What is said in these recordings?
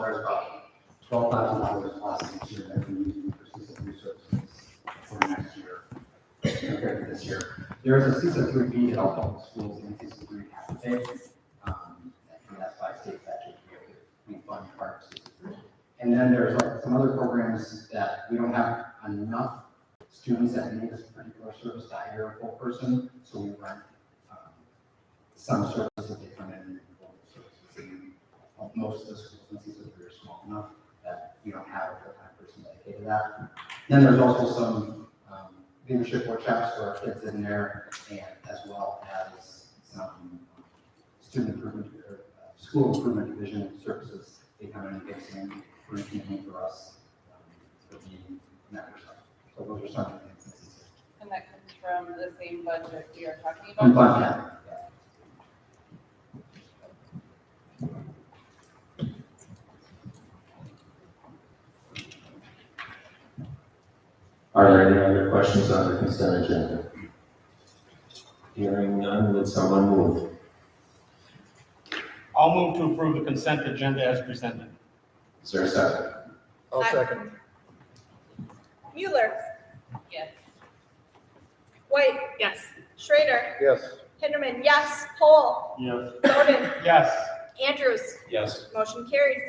There's about $12,000 plus each year that we use for CISA 3 services for next year compared to this year. There is a CISA 3 fee that all public schools in CISA 3 have to pay. And that's by state statute. We fund part of CISA 3. And then there's some other programs that we don't have enough students that need this particular service to hire a full person, so we rent some services that they come in and full services. And most of the schools in CISA 3 are small enough that you don't have a full-time person dedicated to that. Then there's also some leadership workshops for our kids in there, and as well as some student improvement or school improvement division services. They come in and get some routine for us for the network stuff. So those are some of the things. And that comes from the same budget we are talking I'm about? fine, yeah. Are there any other questions on the consent agenda? Hearing none, would someone move? I'll move to approve the consent agenda as presented. Is there a second? I'll second. Mueller, Yes. White, Yes. Schrader, Yes. Hinderman, yes, Pohl, Yes. Bowden, Yes. Andrews, Yes. motion carries.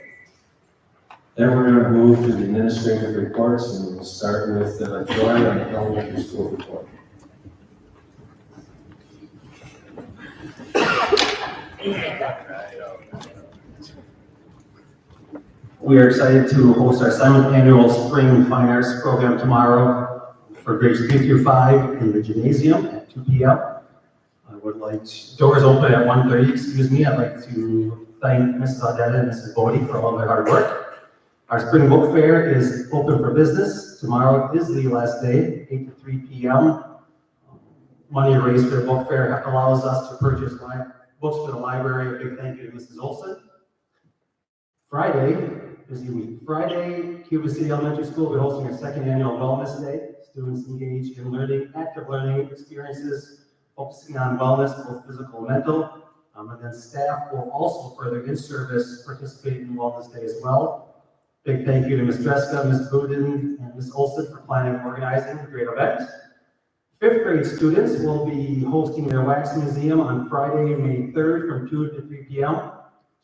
Then we're going to move to the administrative reports, and we'll start with Joy on the elementary school report. We are excited to host our 7th annual Spring Fine Arts Program tomorrow for grades 3 through 5 in the gymnasium at 2 p.m. I would like, doors open at 1:30, excuse me. I'd like to thank Mrs. Audetta and Mrs. Bodie for all their hard work. Our spring book fair is open for business. Tomorrow is the last day, 8 to 3 p.m. Money raised for the book fair allows us to purchase books for the library. A big thank you to Mrs. Olson. Friday, busy week. Friday, Cuba City Elementary School will be hosting their 2nd annual Wellness Day. Students engaged in active learning experiences, focusing on wellness, both physical and mental. And then staff will also further in-service participate in Wellness Day as well. Big thank you to Ms. Dreska, Ms. Bowden, and Ms. Olson for planning and organizing a great event. 5th grade students will be hosting their wax museum on Friday, May 3rd from 2 to 3 p.m.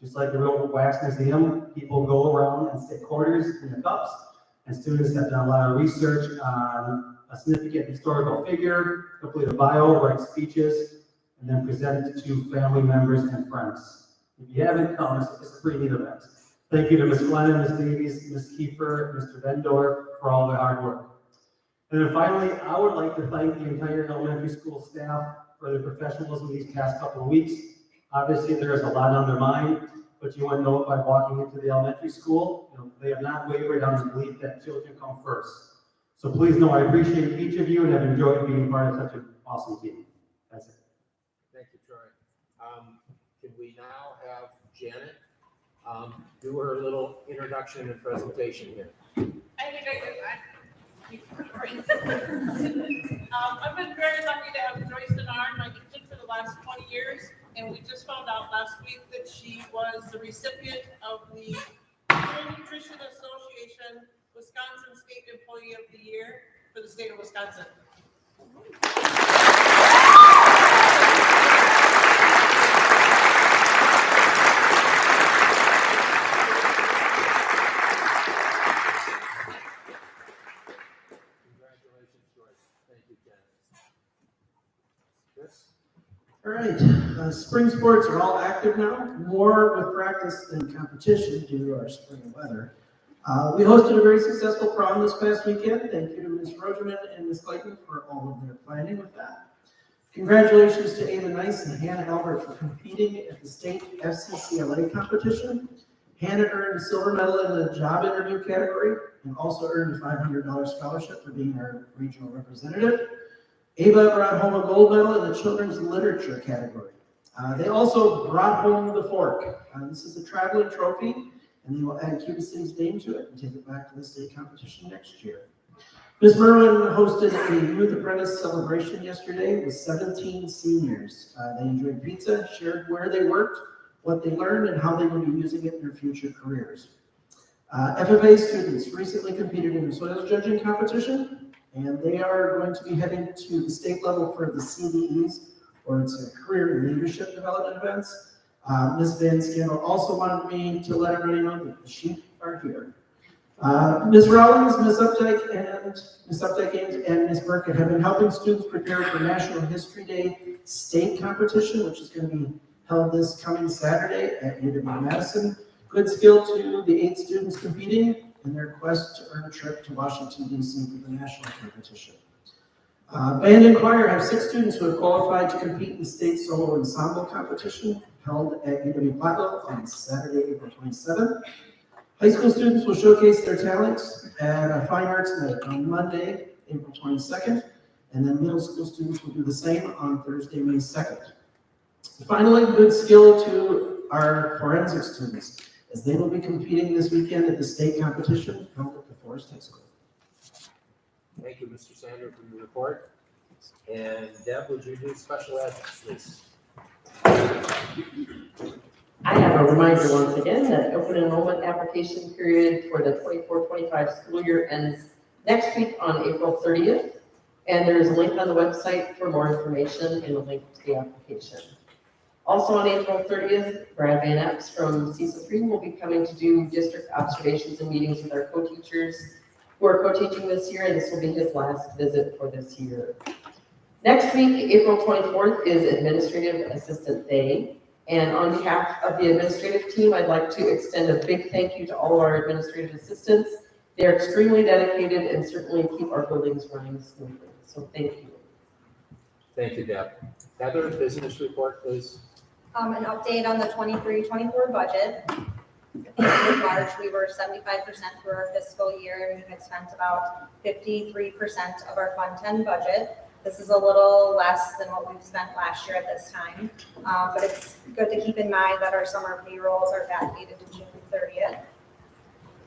Just like the real wax museum, people go around and stick quarters in the cups, and students have done a lot of research on a significant historical figure, complete a bio, write speeches, and then present it to family members and friends. If you haven't come, it's a pretty neat event. Thank you to Ms. Glennon, Ms. Davies, Ms. Kiefer, Mr. Vendor for all their hard work. And then finally, I would like to thank the entire elementary school staff for their professionalism these past couple of weeks. Obviously, there is a lot on their mind, but you want to know it by walking into the elementary school. They have not wavered on the belief that children come first. So please know I appreciate each of you and have enjoyed being part of such an awesome team. That's it. Thank you, Troy. Can we now have Janet do her little introduction and presentation here? I think I've been very lucky to have Joyce Denard in my kitchen for the last 20 years, and we just found out last week that she was the recipient of the School Nutrition Association Wisconsin State Employee of the Year for the state of Wisconsin. All right, spring sports are all active now, more with practice than competition due to our spring weather. We hosted a very successful prom this past weekend. Thank you to Ms. Rogerman and Ms. Clayton for all of their planning with that. Congratulations to Ava Nice and Hannah Albert for competing at the state FCCLA competition. Hannah earned a silver medal in the job interview category and also earned a $500 scholarship for being our regional representative. Ava brought home a gold medal in the children's literature category. They also brought home the fork. This is a traveling trophy, and they will add Cuba City's name to it and take it back to the state competition next year. Ms. Merwin hosted a Youth Apprentice celebration yesterday with 17 seniors. They enjoyed pizza, shared where they worked, what they learned, and how they will be using it in their future careers. FFA students recently competed in the soils judging competition, and they are going to be heading to the state level for the CDEs, or it's a career and leadership development events. Ms. Van Scandal also wanted me to let everybody know that the sheep are here. Ms. Rawlings, Ms. Updike, and Ms. Burkett have been helping students prepare for National History Day state competition, which is going to be held this coming Saturday at UW-Madison. Good skill to the 8 students competing in their quest to earn a trip to Washington, D.C. for the national competition. Band and choir have 6 students who have qualified to compete in the state solo ensemble competition held at UW-Platteville on Saturday, April 27th. High school students will showcase their talents at a fine arts night on Monday, April 22nd, and then middle school students will do the same on Thursday, May 2nd. Finally, good skill to our forensic students, as they will be competing this weekend at the state competition held at the Forest High School. Thank you, Mr. Sander, for your report. And Deb, would you do special ed, please? I have a reminder once again that open enrollment application period for the 24-25 school year ends next week on April 30th. And there's a link on the website for more information and a link to the application. Also on April 30th, Brad Van Epps from CISA 3 will be coming to do district observations and meetings with our co-teachers who are co-teaching this year, and this will be his last visit for this year. Next week, April 24th, is Administrative Assistant Day. And on behalf of the administrative team, I'd like to extend a big thank you to all of our administrative assistants. They're extremely dedicated and certainly keep our buildings running smoothly. So thank you. Thank you, Deb. Heather, business report, please. An update on the 23-24 budget. In March, we were 75% through our fiscal year, and we had spent about 53% of our Fund 10 budget. This is a little less than what we've spent last year at this time, but it's good to keep in mind that our summer payrolls are backdated to June 30th.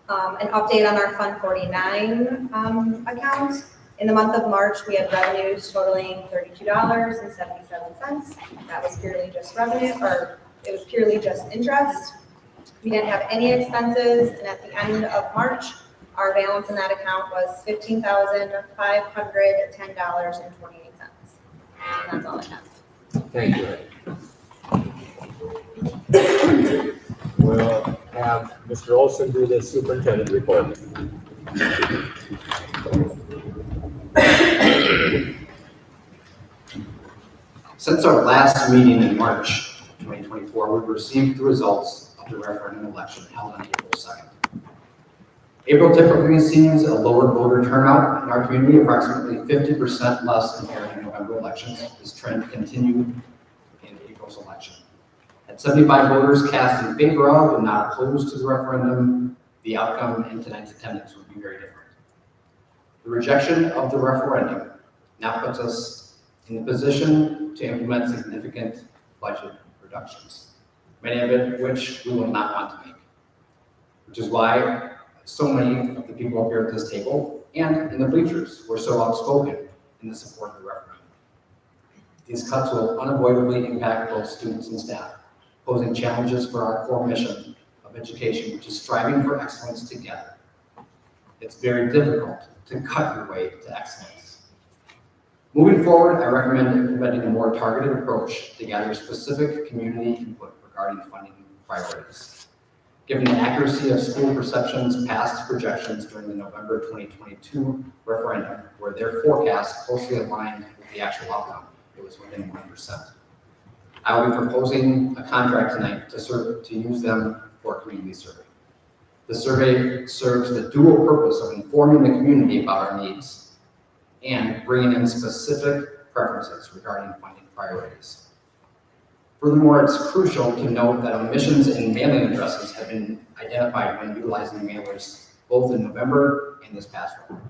An update on our Fund 49 account. In the month of March, we had revenues totaling $32.77. That was purely just revenue, or it was purely just interest. We didn't have any expenses, and at the end of March, our balance in that account was $15,510.28. And that's all I have. Thank you. We'll have Mr. Olson do the superintendent report. Since our last meeting in March 2024, we've received the results of the referendum election held on April 2nd. April typically sees a lower voter turnout in our community, approximately 50% less compared to November elections. This trend continued in April's election. At 75 voters cast in favor of and not opposed to the referendum, the outcome in tonight's attendance would be very different. The rejection of the referendum now puts us in the position to implement significant budget reductions, many of it which we will not want to make, which is why so many of the people up here at this table and in the bleachers were so outspoken in the support of the referendum. These cuts will unavoidably impact both students and staff, posing challenges for our core mission of education, which is striving for excellence together. It's very difficult to cut your way to excellence. Moving forward, I recommend implementing a more targeted approach to gather specific community input regarding funding priorities. Given the accuracy of school perceptions past projections during the November 2022 referendum, where their forecast closely aligned with the actual outcome, it was within 1%. I will be proposing a contract tonight to use them for a community survey. The survey serves the dual purpose of informing the community about our needs and bringing in specific preferences regarding funding priorities. Furthermore, it's crucial to note that omissions in mailing addresses have been identified when utilizing mailers both in November and this past one.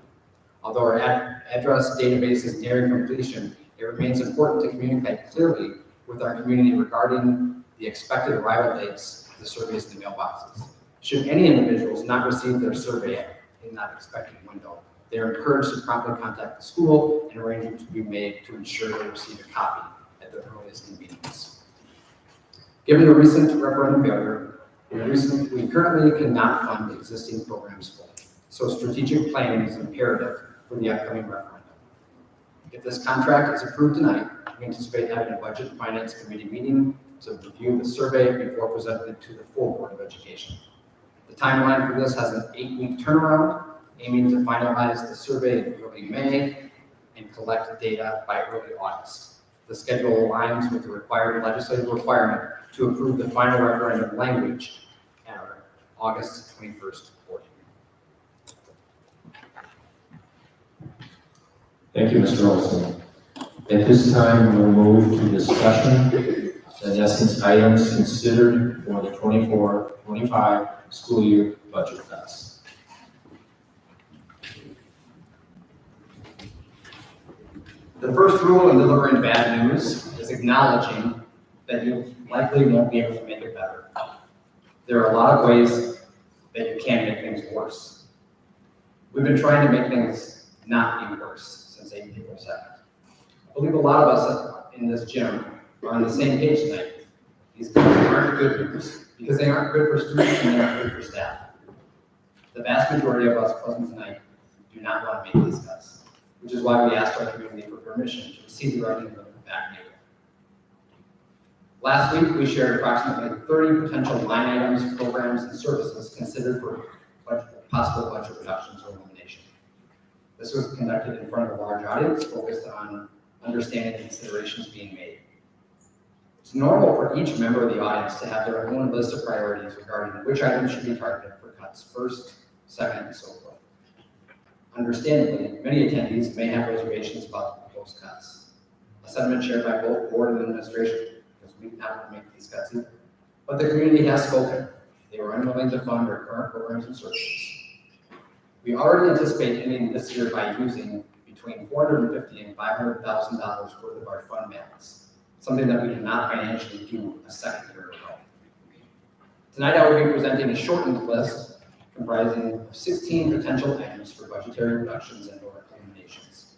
Although our address database is nearing completion, it remains important to communicate clearly with our community regarding the expected arrival dates of the surveys in the mailboxes. Should any individuals not receive their survey in that expected window, they are encouraged to promptly contact the school and arrangements will be made to ensure they receive a copy at the earliest convenience. Given the recent referendum failure, We currently cannot fund existing programs fully, so strategic planning is imperative for the upcoming referendum. If this contract is approved tonight, we anticipate having a Budget and Finance Committee meeting to review the survey before presenting it to the full Board of Education. The timeline for this has an 8-week turnaround, aiming to finalize the survey in early May and collect data by early August. The schedule aligns with the required legislative requirement to approve the final referendum language at our August 21st board hearing. Thank you, Mr. Olson. At this time, we'll move to discussion, in essence, items considered for the 24-25 school year budget cuts. The first rule in delivering bad news is acknowledging that you likely won't be able to make it better. There are a lot of ways that you can make things worse. We've been trying to make things not be worse since April 2nd. I believe a lot of us in this gym are on the same page tonight. These cuts aren't good news because they aren't good for students and they aren't good for staff. The vast majority of us present tonight do not want to make these cuts, which is why we asked our community for permission to receive the revenue back later. Last week, we shared approximately 30 potential line items, programs, and services considered for possible budget reductions or elimination. This was conducted in front of a large audience focused on understanding the considerations being made. It's normal for each member of the audience to have their own list of priorities regarding which items should be targeted for cuts first, second, and so forth. Understandably, many attendees may have reservations about the proposed cuts, a sentiment shared by both board and administration, because we do not want to make these cuts either. But the community has spoken. They were unwilling to fund our current programs and services. We already anticipate ending this year by using between $450,000 and $500,000 worth of our fund balance, something that we cannot financially do a second year in a row. Tonight, I will be presenting a shortened list comprising of 16 potential items for budgetary reductions and or eliminations.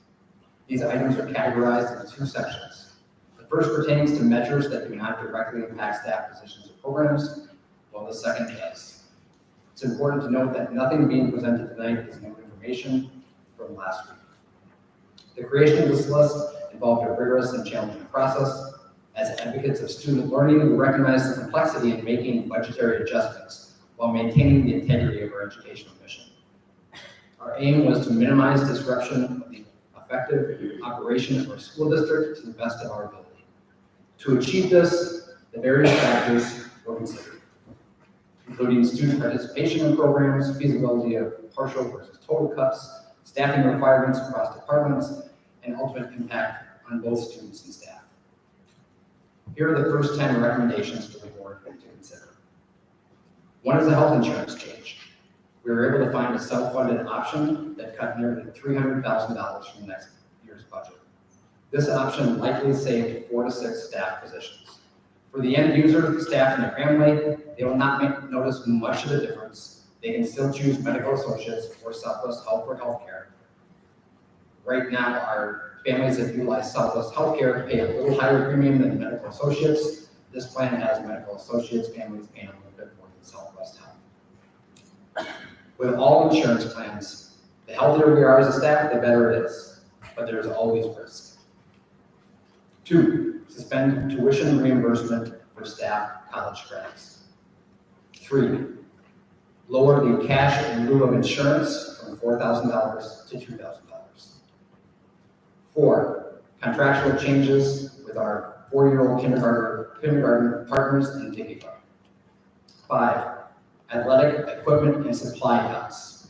These items are categorized into 2 sections. The first pertains to measures that do not directly impact staff positions or programs, while the second does. It's important to note that nothing being presented tonight is new information from last week. The creation of this list involved a rigorous and challenging process. As advocates of student learning, we recognize the complexity in making budgetary adjustments while maintaining the integrity of our educational mission. Our aim was to minimize disruption of the effective operation of our school district to the best of our ability. To achieve this, the various factors were considered, including student participation in programs, feasibility of partial versus total cuts, staffing requirements across departments, and ultimate impact on both students and staff. Here are the first 10 recommendations for the board to consider. One is a health insurance change. We were able to find a self-funded option that cut nearly $300,000 from next year's budget. This option likely saved 4 to 6 staff positions. For the end user, staff, and their family, they will not notice much of a difference. They can still choose medical associates or Southwest Health for healthcare. Right now, our families that utilize Southwest Healthcare pay a little higher premium than medical associates. This plan has medical associates, families paying a little bit more than Southwest Health. With all insurance plans, the healthier we are as a staff, the better it is, but there's always risk. 2, suspend tuition reimbursement for staff college credits. 3, lower the cash in lieu of insurance from $4,000 to $2,000. 4, contractual changes with our 4-year-old kindergarten partners and Dickey Club. 5, athletic equipment and supply cuts.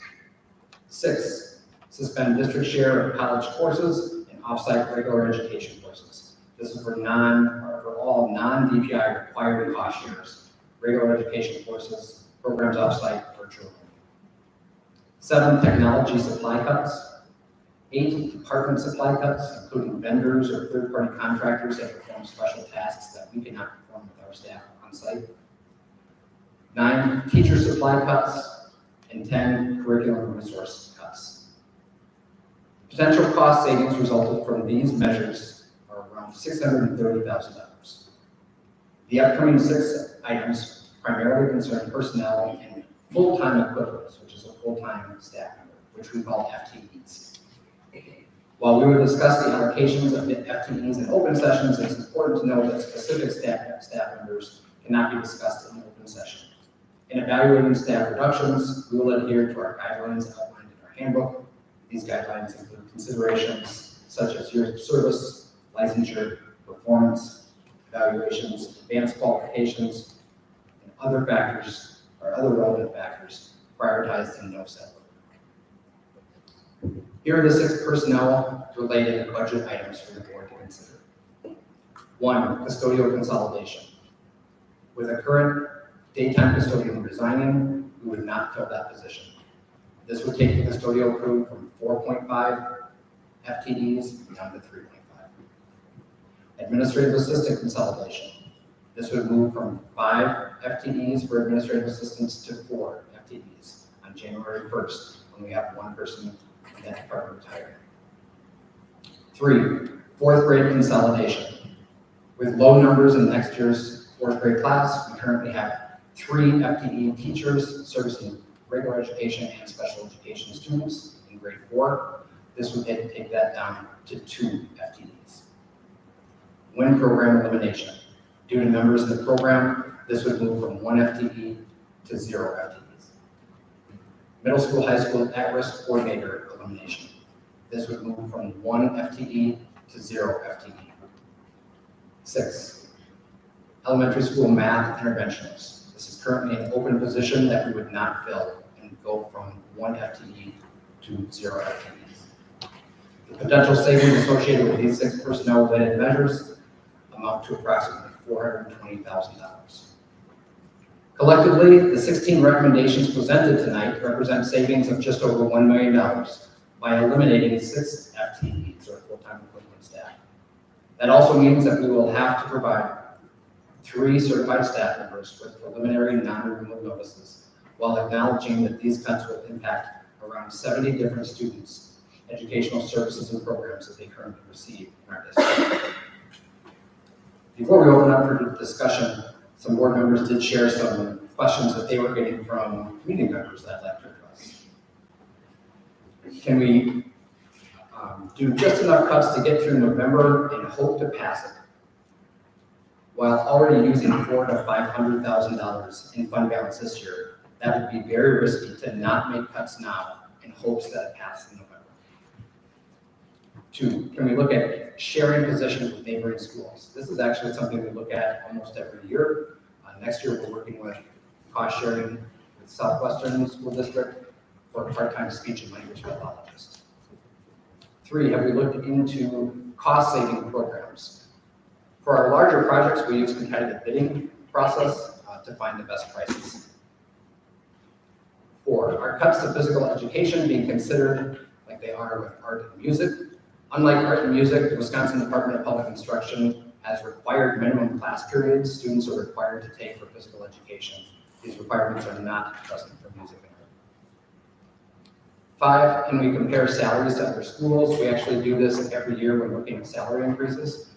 6, suspend district share of college courses and offsite regular education courses. This is for all non-DPI required cost shares, regular education courses, programs offsite, virtual learning. 7, technology supply cuts. 8, department supply cuts, including vendors or third-party contractors that perform special tasks that we cannot perform with our staff on site. 9, teacher supply cuts, and 10, curriculum resource cuts. Potential cost savings resulted from these measures are around $630,000. The upcoming 6 items primarily concern personnel and full-time equivalents, which is a full-time staff member, which we call FTEs. While we will discuss the allocations of the FTEs in open sessions, it's important to know that specific staff members cannot be discussed in open session. In evaluating staff reductions, we will adhere to our guidelines outlined in our handbook. These guidelines include considerations such as years of service, licensure, performance, evaluations, advanced qualifications, and other factors or other relevant factors prioritized in no set order. Here are the 6 personnel-related budget items for the board to consider. 1, custodial consolidation. With a current daytime custodian resigning, we would not fill that position. This would take the custodial crew from 4.5 FTEs down to 3.5. Administrative assistant consolidation. This would move from 5 FTEs for administrative assistants to 4 FTEs on January 1st, when we have 1 person in that department retiring. 3, 4th grade consolidation. With low numbers in next year's 4th grade class, we currently have 3 FTE teachers servicing regular education and special education students in grade 4. This would take that down to 2 FTEs. WIN program elimination. Due to numbers in the program, this would move from 1 FTE to 0 FTEs. Middle school, high school at-risk coordinator elimination. This would move from 1 FTE to 0 FTE. 6, elementary school math interventionist. This is currently an open position that we would not fill and go from 1 FTE to 0 FTEs. The potential savings associated with these 6 personnel-related measures amount to approximately $420,000. Collectively, the 16 recommendations presented tonight represent savings of just over $1 million by eliminating 6 FTEs, or full-time equivalent staff. That also means that we will have to provide 3 certified staff members with preliminary non-renewal notices, while acknowledging that these cuts will impact around 70 different students, educational services and programs that they currently receive in our district. Before we open up for discussion, some board members did share some questions that they were getting from community members that lectured us. Can we do just enough cuts to get through November and hope to pass it, while already using $400,000 to $500,000 in fund balance this year? That would be very risky to not make cuts now in hopes that it passes in November. 2, can we look at sharing positions with neighboring schools? This is actually something we look at almost every year. Next year, we're working with cost sharing with Southwestern School District for a part-time speech and language pathologist. 3, have we looked into cost-saving programs? For our larger projects, we use competitive bidding process to find the best prices. 4, are cuts to physical education being considered like they are with art and music? Unlike art and music, the Wisconsin Department of Public Instruction has required minimum class periods students are required to take for physical education. These requirements are not present for music and art. 5, can we compare salaries to other schools? We actually do this every year when looking at salary increases.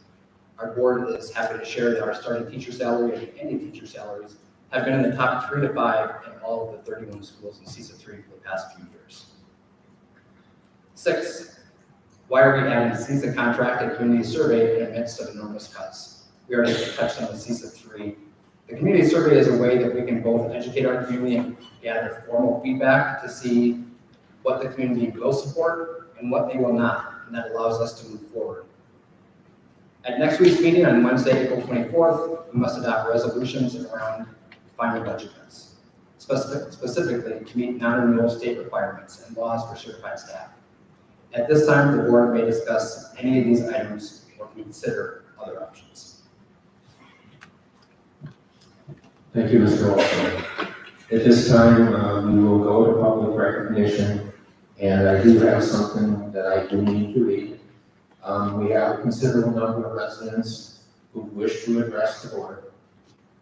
Our board is happy to share that our starting teacher salary and ending teacher salaries have been in the top 3 to 5 in all of the 31 schools in CESA 3 for the past few years. 6, why are we adding CESA contract and community survey in the midst of enormous cuts? We already touched on the CESA 3. The community survey is a way that we can both educate our community and gather formal feedback to see what the community will support and what they will not, and that allows us to move forward. At next week's meeting on Wednesday, April 24th, we must adopt resolutions around final budget cuts, specifically to meet non-renewal state requirements and laws for certified staff. At this time, the board may discuss any of these items or consider other options. Thank you, Mr. Olson. At this time, we will go to public recognition, and I do have something that I do need to read. We have a considerable number of residents who wish to address the board.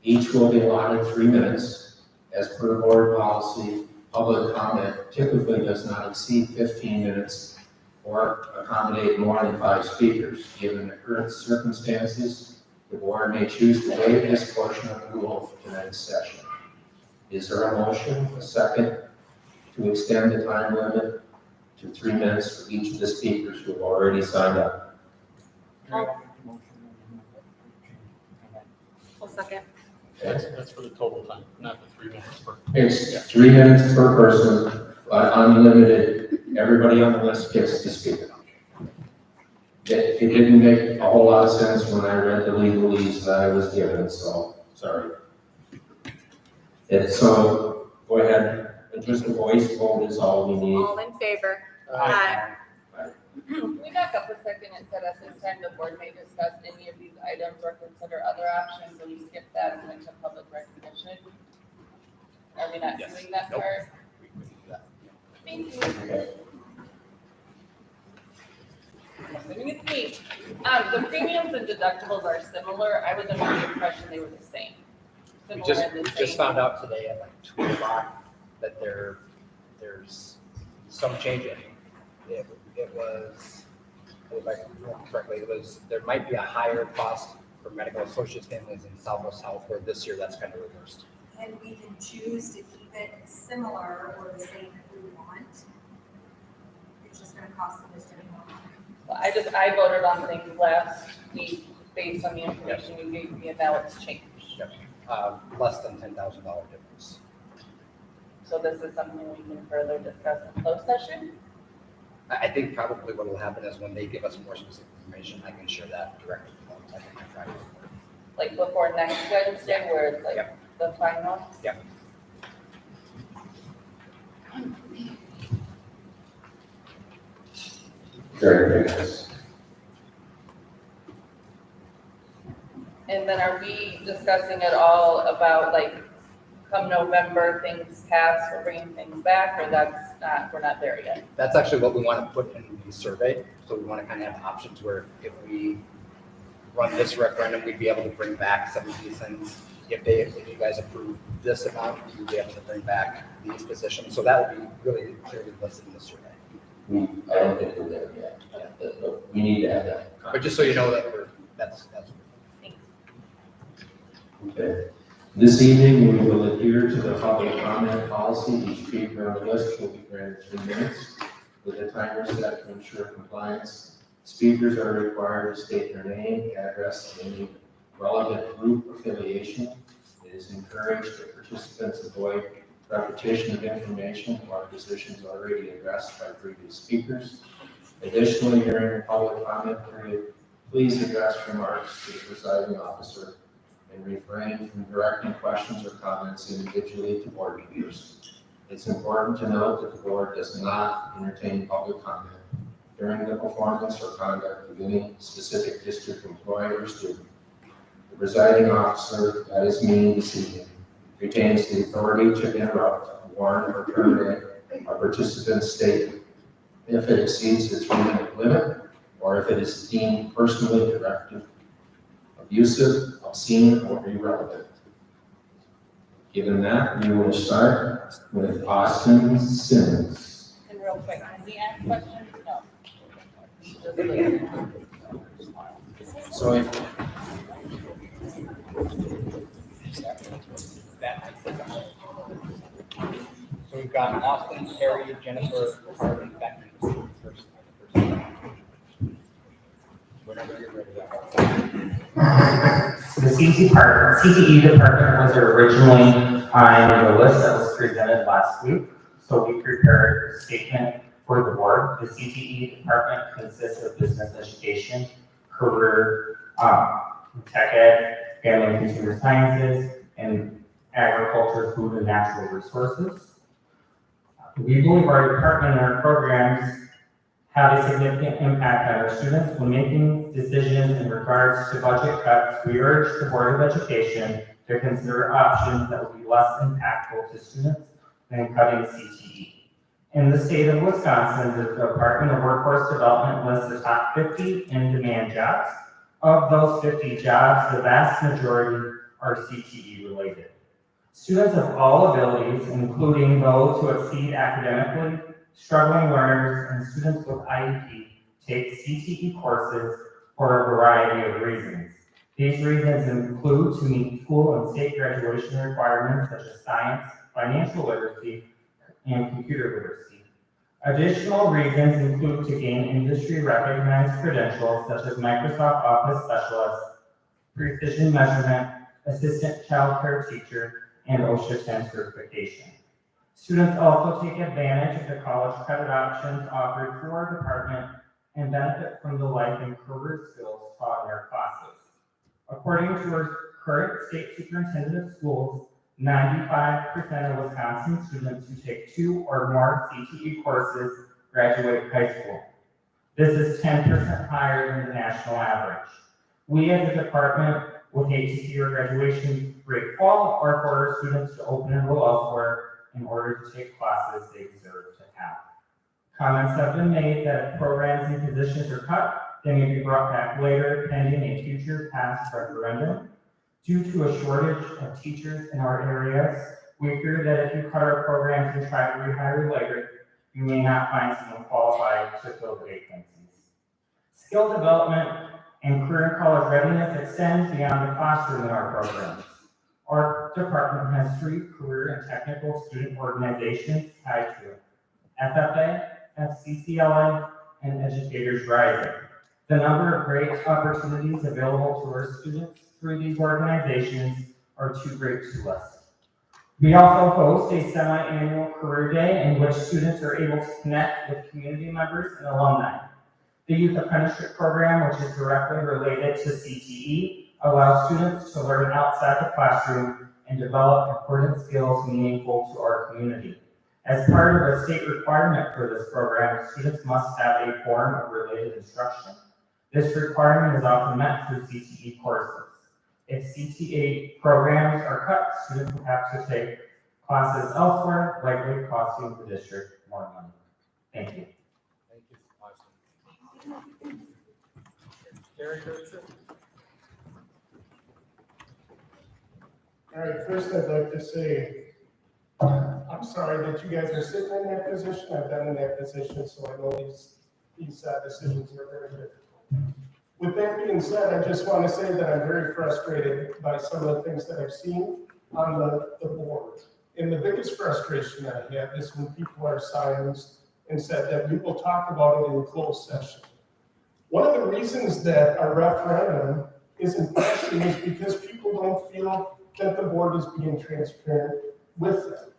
Each will be allotted 3 minutes. As per board policy, public comment typically does not exceed 15 minutes or accommodate more than 5 speakers. Given the current circumstances, the board may choose to waive this portion of the rule for tonight's session. Is there a motion, a second, to extend the time limit to 3 minutes for each of the speakers who have already signed up? I'll second. That's for the total time, not the 3 minutes per. It's 3 minutes per person, but unlimited, everybody on the list gets to speak. It didn't make a whole lot of sense when I read the legalese that I was given, so, sorry. And so, go ahead, just a voice vote is all we need. All in favor? Can we back up a second and said at this time the board may discuss any of these items or consider other options, and we skip that and went to public recognition? Are we not doing that Nope. part? Thank you. Okay. Assuming it's me. The premiums and deductibles are similar. I was under the impression they were the same. We Similar just, and the we just same. found out today at like 2 o'clock that there's some change in it. It was, if I remember correctly, there might be a higher cost for medical associates families in Southwest Health, where this year that's kind of reversed. And we can choose to keep it similar or the same if we want. It's just gonna cost us just more. I voted on things last week based on the information you gave me, and now it's changed. Less than $10,000 difference. So this is something we can further discuss in closed session. I think probably what will happen is when they give us more specific information, I can share that directly with them, like in my Friday report. Like before next Wednesday, where it's like Yep. the final. Yep. Very nice. And then are we discussing at all about like, come November, things pass, we're bringing things back, or that's not, we're not there yet? That's actually what we want to put in the survey. So we want to kind of have options where if we run this referendum, we'd be able to bring back some of these things. If you guys approve this amount, you'd be able to bring back these positions. So that would be really clearly listed in the survey. I don't think we're there yet. But we need to have that. But just so you know that that's. Okay. This evening, we will adhere to the public comment policy. Each speaker on the list will be granted 3 minutes with a timer set to ensure compliance. Speakers are required to state their name, address, and any relevant group affiliation. It is encouraged that participants avoid repetition of information or positions already addressed by previous speakers. Additionally, during the public comment period, please address remarks to the presiding officer and refrain from directing questions or comments individually to board members. It's important to note that the board does not entertain public comment during the performance or conduct of any specific district employee or student. The presiding officer, that is me this evening, retains the authority to interrupt, warn, or terminate a participant's statement if it exceeds the 3-minute limit or if it is deemed personally directed, abusive, obscene, or irrelevant. Given that, we will start with Austin Simmons. And real quick, can we ask questions? No. Just like- So if. So we've got Austin, Terry, Jennifer, Harvey, Becky. Whenever you're ready. The CTE department was originally on the list that was presented last week, so we prepared a statement for the board. The CTE department consists of business education, career, tech ed, family and consumer sciences, and agriculture, food, and natural resources. We believe our department and our programs have a significant impact on our students when making decisions in regards to budget cuts. We urge the Board of Education to consider options that will be less impactful to students than cutting CTE. In the state of Wisconsin, the Department of Workforce Development lists the top 50 in-demand jobs. Of those 50 jobs, the vast majority are CTE related. Students of all abilities, including those who exceed academically, struggling learners, and students with IEP, take CTE courses for a variety of reasons. These reasons include to meet school and state graduation requirements such as science, financial literacy, and computer literacy. Additional reasons include to gain industry-recognized credentials such as Microsoft Office Specialist, Precision Measurement, Assistant Child Care Teacher, and OSHA 10 certification. Students also take advantage of the college credit options offered through our department and benefit from the life and career skills taught in our classes. According to our current state superintendent of schools, 95% of Wisconsin students who take 2 or more CTE courses graduate high school. This is 10% higher than the national average. We as a department would hate to see our graduation rate fall or for our students to open and enroll elsewhere in order to take classes they deserve to have. Comments have been made that if programs and positions are cut, they may be brought back later pending a future past referendum. Due to a shortage of teachers in our areas, we fear that if you cut our programs and try to rehire later, you may not find someone qualified to fill the vacancies. Skill development and career and college readiness extends beyond the classroom in our programs. Our department has 3 career and technical student organizations tied to it: FFA, FCCLA, and Educators Rising. The number of great opportunities available to our students through these organizations are too great to list. We also host a semi-annual career day in which students are able to connect with community members and alumni. The Youth Apprenticeship Program, which is directly related to CTE, allows students to learn outside the classroom and develop important skills meaningful to our community. As part of a state requirement for this program, students must have a form of related instruction. This requirement is often met through CTE courses. If CTE programs are cut, students will have to take classes elsewhere, likely costing the district more money. Thank you. Thank you, Austin. Gary Gertson? All right, first I'd like to say, I'm sorry that you guys are sitting in that position. I've been in that position, so I know these decisions are very difficult. With that being said, I just want to say that I'm very frustrated by some of the things that I've seen on the board. And the biggest frustration that I have is when people are silenced and said that we will talk about it in closed session. One of the reasons that our referendum isn't passing is because people don't feel that the board is being transparent with them.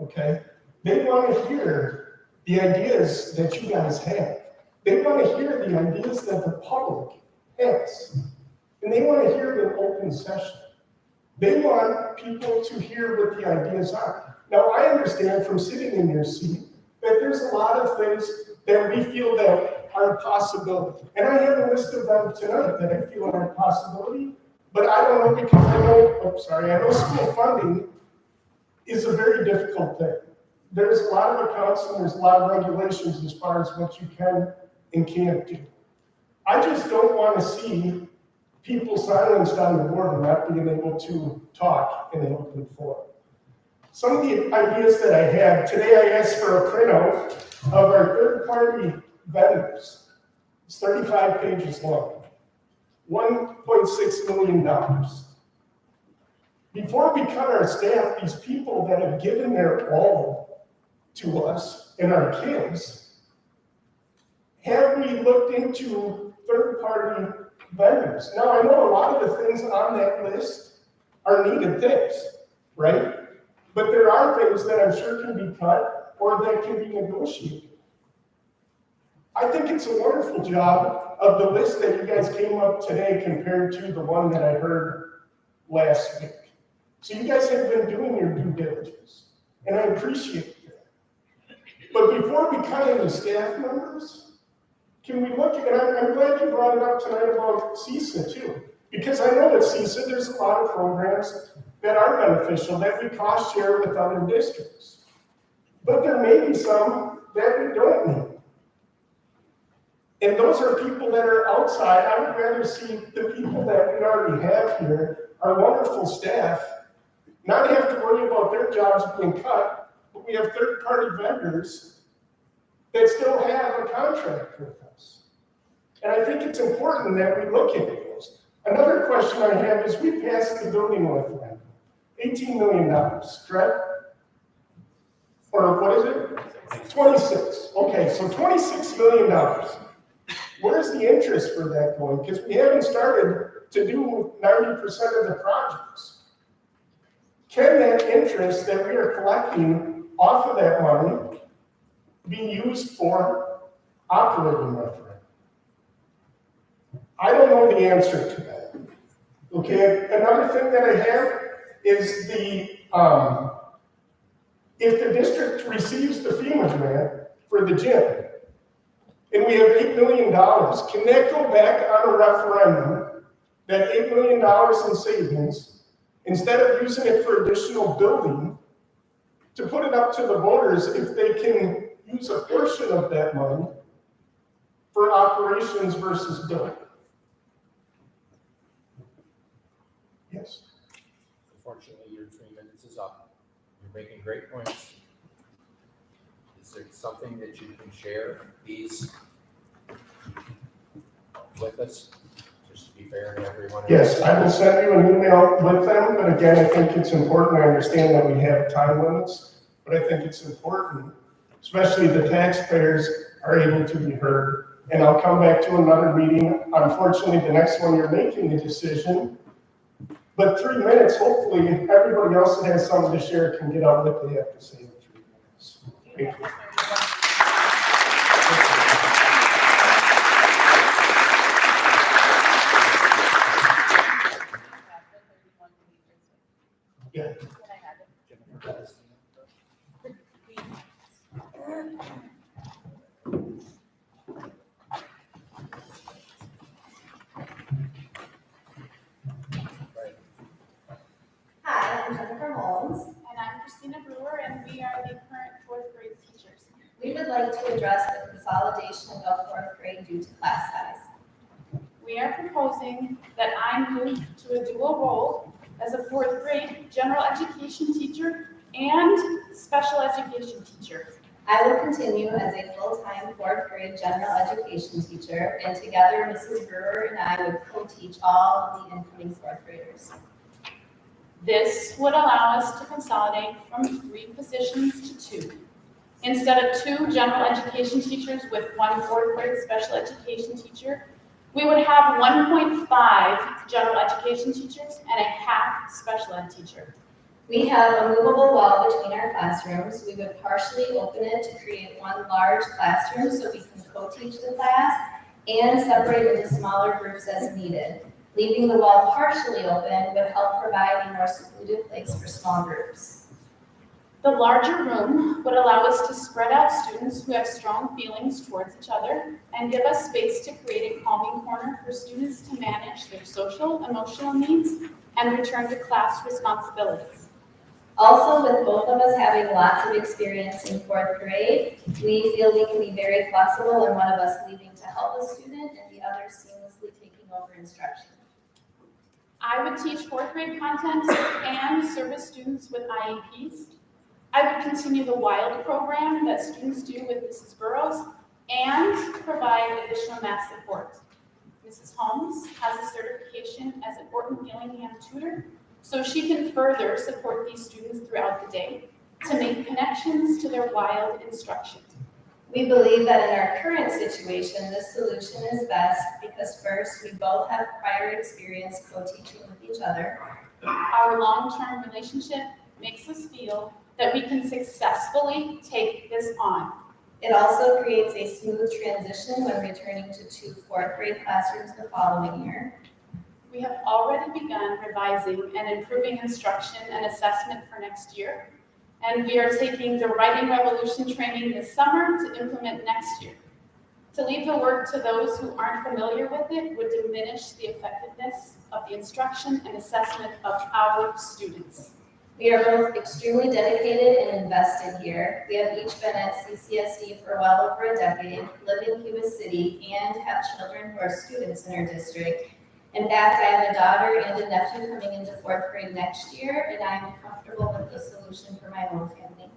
Okay? They want to hear the ideas that you guys have. They want to hear the ideas that the public has. And they want to hear it in open session. They want people to hear what the ideas are. Now, I understand from sitting in your seat that there's a lot of things that we feel that are a possibility. And I have a list of them tonight that I feel are a possibility, but I don't know because I know school funding is a very difficult thing. There's a lot of accounts and there's a lot of regulations as far as what you can and can't do. I just don't want to see people silenced on the board and not being able to talk in an open forum. Some of the ideas that I had, today I asked for a printout of our third-party vendors. It's 35 pages long, $1.6 million. Before we cut our staff, these people that have given their all to us and our kids, have we looked into third-party vendors? Now, I know a lot of the things on that list are needed things, right? But there are things that I'm sure can be cut or that can be negotiated. I think it's a wonderful job of the list that you guys came up today compared to the one that I heard last week. So you guys have been doing your due diligence, and I appreciate that. But before we cut into staff members, can we look at, and I'm glad you brought it up tonight about CESA too, because I know at CESA there's a lot of programs that are beneficial that we cost share with other districts. But there may be some that we don't need. And those are people that are outside. I would rather see the people that we already have here, our wonderful staff, not have to worry about their jobs being cut, but we have third-party vendors that still have a contract with us. And I think it's important that we look at those. Another question I have is we passed the building referendum, $18 million, correct? Or what is it? 26. Okay, so $26 million. Where's the interest for that going? Because we haven't started to do 90% of the projects. Can that interest that we are collecting off of that money be used for operating referendum? I don't know the answer to that. Okay, another thing that I have is if the district receives the FEMA grant for the gym, and we have $8 million, can that go back on a referendum, that $8 million in savings, instead of using it for additional building, to put it up to the voters if they can use a portion of that money for operations versus building? Yes. Unfortunately, your 3 minutes is up. You're making great points. Is there something that you can share these with us, just to be fair to everyone? Yes, I will send you an email with them, but again, I think it's important. I understand that we have time limits, but I think it's important, especially the taxpayers are able to be heard. And I'll come back to another meeting. Unfortunately, the next one you're making a decision. But 3 minutes, hopefully, everybody else that has something to share can get out what they have to say in 3 minutes. Thank you. Yeah. Hi, I'm Jennifer Holmes. And I'm Christina Brewer, and we are the current fourth grade teachers. We would like to address the consolidation of fourth grade due to class size. We are proposing that I move to a dual role as a fourth grade general education teacher and special education teacher. I will continue as a full-time fourth grade general education teacher, and together Mrs. Brewer and I would co-teach all of the incoming fourth graders. This would allow us to consolidate from 3 positions to 2. Instead of 2 general education teachers with 1 fourth grade special education teacher, we would have 1.5 general education teachers and a half special ed teacher. We have a movable wall between our classrooms. We would partially open it to create one large classroom so we can co-teach the class and separate into smaller groups as needed. Leaving the wall partially open would help provide a more secluded place for small groups. The larger room would allow us to spread out students who have strong feelings towards each other and give us space to create a calming corner for students to manage their social, emotional needs and return to class responsibilities. Also, with both of us having lots of experience in fourth grade, we feel we can be very flexible in one of us leaving to help a student and the other seamlessly taking over instruction. I would teach fourth grade content and service students with IEPs. I would continue the WILD program that students do with Mrs. Burrows and provide additional math support. Mrs. Holmes has a certification as an Orton Gillingham tutor, so she can further support these students throughout the day to make connections to their WILD instruction. We believe that in our current situation, this solution is best because first, we both have prior experience co-teaching with each other. Our long-term relationship makes us feel that we can successfully take this on. It also creates a smooth transition when returning to 2 fourth grade classrooms the following year. We have already begun revising and improving instruction and assessment for next year, and we are taking the Writing Revolution training this summer to implement next year. To leave the work to those who aren't familiar with it would diminish the effectiveness of the instruction and assessment of our students. We are both extremely dedicated and invested here. We have each been at CCSD for well over a decade, live in Cuba City, and have children who are students in our district. In fact, I have a daughter and a nephew coming into fourth grade next year, and I'm comfortable with the solution for my own family.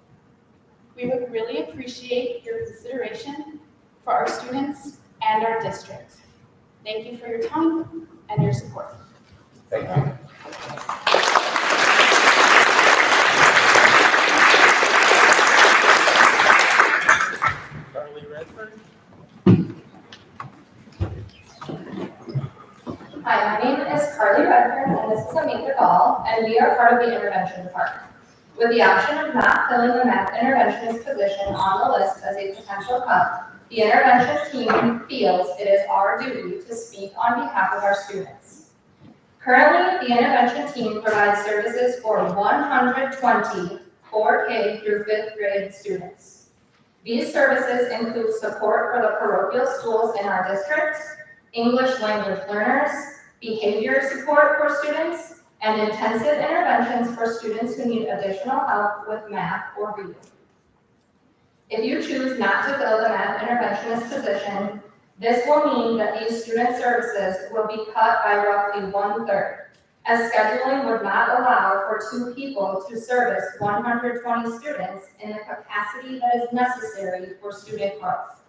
We would really appreciate your consideration for our students and our district. Thank you for your time. and your support. Thank you. Carly Redford? Hi, my name is Carly Redfern, and this is Amika Gall, and we are part of the intervention department. With the option of not filling the math interventionist position on the list as a potential cut, the intervention team feels it is our duty to speak on behalf of our students. Currently, the intervention team provides services for 120 4K through 5th grade students. These services include support for the parochial schools in our districts, English language learners, behavior support for students, and intensive interventions for students who need additional help with math or reading. If you choose not to fill the math interventionist position, this will mean that these student services will be cut by roughly 1/3, as scheduling would not allow for 2 people to service 120 students in the capacity that is necessary for student growth.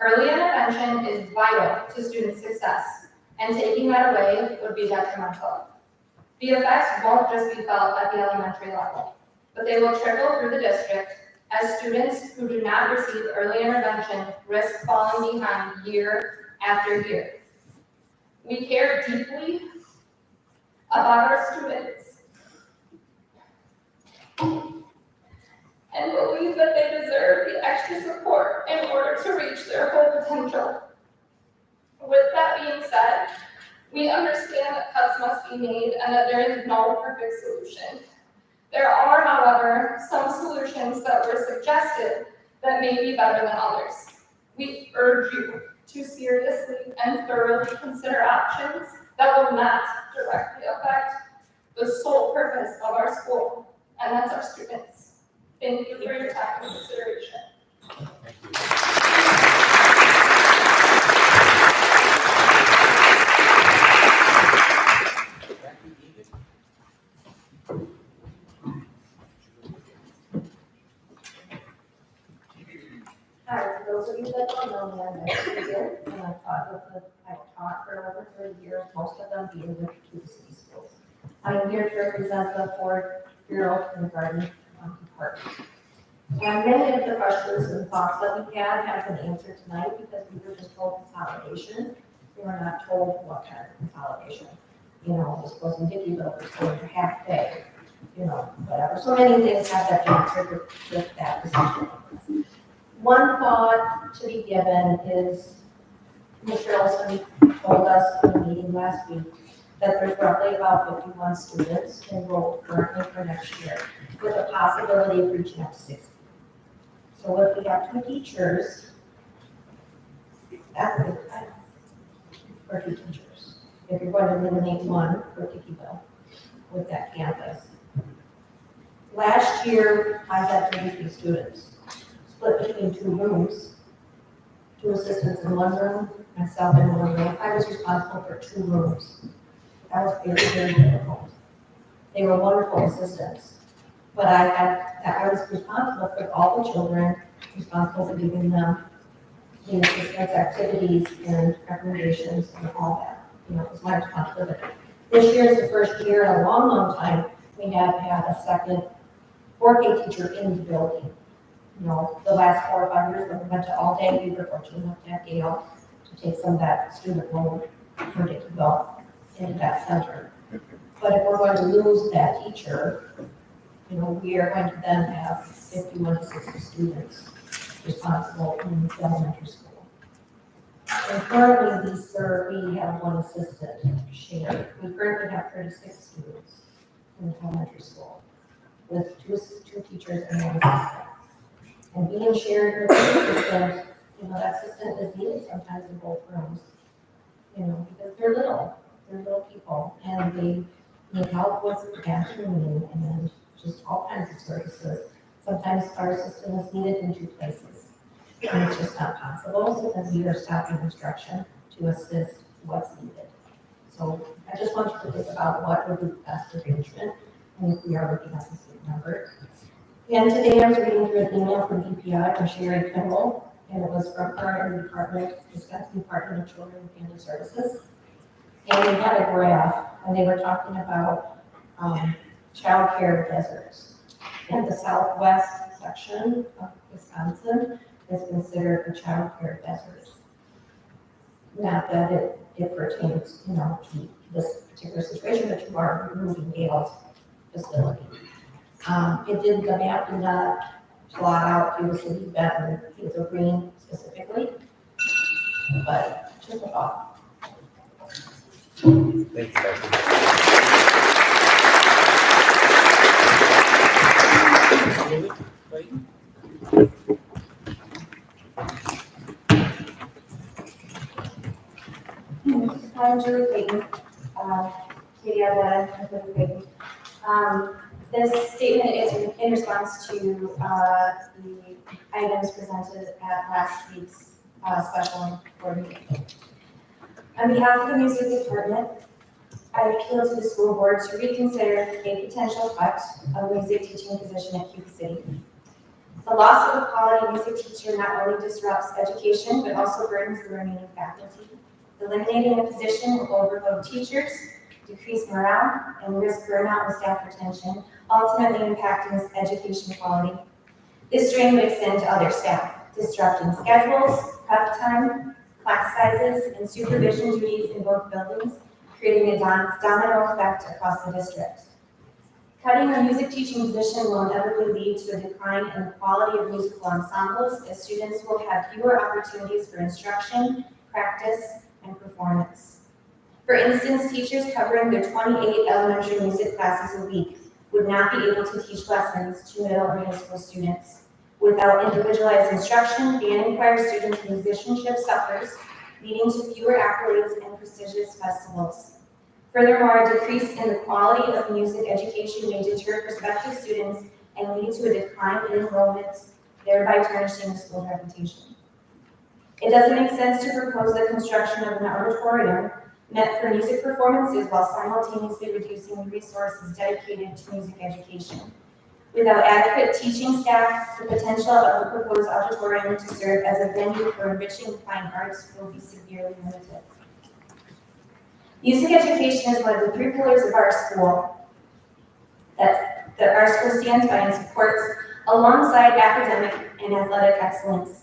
Early intervention is vital to student success, and taking that away would be detrimental. The effects won't just be felt at the elementary level, but they will trickle through the district as students who do not receive early intervention risk falling behind year after year. We care deeply about our students and believe that they deserve the extra support in order to reach their full potential. With that being said, we understand that cuts must be made and that there is no perfect solution. There are, however, some solutions that were suggested that may be better than others. We urge you to seriously and thoroughly consider options that will not directly affect the sole purpose of our school, and that's our students. Thank you for your time and consideration. Hi, for those of you that don't know me, I'm Ashley Gill, and I've taught for over 30 years, most of them being with the city schools. I am here to represent the Ford Bureau Kindergarten Department. And many of the questions and thoughts that we had have been answered tonight because we were just told consolidation. We were not told what kind of consolidation. You know, this wasn't Dickeyville, this was a half day, you know, whatever. So many things have been answered with that decision. One thought to be given is, Mr. Olson told us in the meeting last week that there's roughly about 51 students enrolled currently for next year, with a possibility of reaching up to 60. So if we have 2 teachers, that's a big cut for 2 teachers. If you're going to eliminate 1 for Dickeyville with that campus. Last year, I had 33 students, split between 2 rooms, 2 assistants in 1 room, myself in 1 room. I was responsible for 2 rooms. That was very, very difficult. They were wonderful assistants. But I was responsible for all the children, responsible for giving them the assistance activities and recommendations and all that. You know, it was my responsibility. This year is the first year in a long, long time we have had a second 4K teacher in the building. You know, the last 4 or 5 years when we went to all day, we were fortunate enough to have Gail to take some of that student load for it to go into that center. But if we're going to lose that teacher, you know, we are going to then have 51 to 60 students responsible in the elementary school. And currently we have 1 assistant shared. We currently have 36 students in the elementary school with two teachers and 1 assistant. And being shared with the assistant, you know, that assistant is needed sometimes in both rooms, you know, because they're little people, and they need help with bathroom and just all kinds of services. Sometimes our assistant is needed in 2 places, and it's just not possible, so then we are stopping instruction to assist what's needed. So I just want you to think about what would be the best arrangement, and if we are looking at the same number. And today I was reading through an email from DPI from Sherry Kimball, and it was from our department, Wisconsin Department of Children and Family Services. and they had a graph, and they were talking about, childcare deserts. And the southwest section of Wisconsin is considered a childcare desert. Not that it pertains, to this particular situation, but to our removing Gales facility. The map did not plot out Cuba City, Benton, Hazel Green specifically, but just a thought. Thank you, Becky. I'm Julie Clayton, Katie Arvada, I'm Julie Clayton. This statement is in response to the items presented at last week's special board meeting. On behalf of the music department, I appeal to the school board to reconsider a potential cut of a music teaching position at Cuba City. The loss of a quality music teacher not only disrupts education, but also burdens the remaining faculty. Eliminating a position will overload teachers, decrease morale, and risk burnout and staff retention, ultimately impacting education quality. This strain would extend to other staff, disrupting schedules, prep time, class sizes, and supervision duties in both buildings, creating a domino effect across the district. Cutting a music teaching position will inevitably lead to a decline in the quality of musical ensembles, as students will have fewer opportunities for instruction, practice, and performance. For instance, teachers covering their 28 elementary music classes a week would not be able to teach lessons to middle or high school students. Without individualized instruction, band and choir students' musicianship suffers, leading to fewer accolades and prestigious festivals. Furthermore, a decrease in the quality of music education may deter prospective students and lead to a decline in enrollment, thereby tarnishing the school's reputation. It doesn't make sense to propose the construction of an auditorium meant for music performances while simultaneously reducing the resources dedicated to music education. Without adequate teaching staff, the potential of the proposed auditorium to serve as a venue for enriching the fine arts will be severely limited. Music education is one of the three pillars of our school that our school stands by and supports alongside academic and athletic excellence.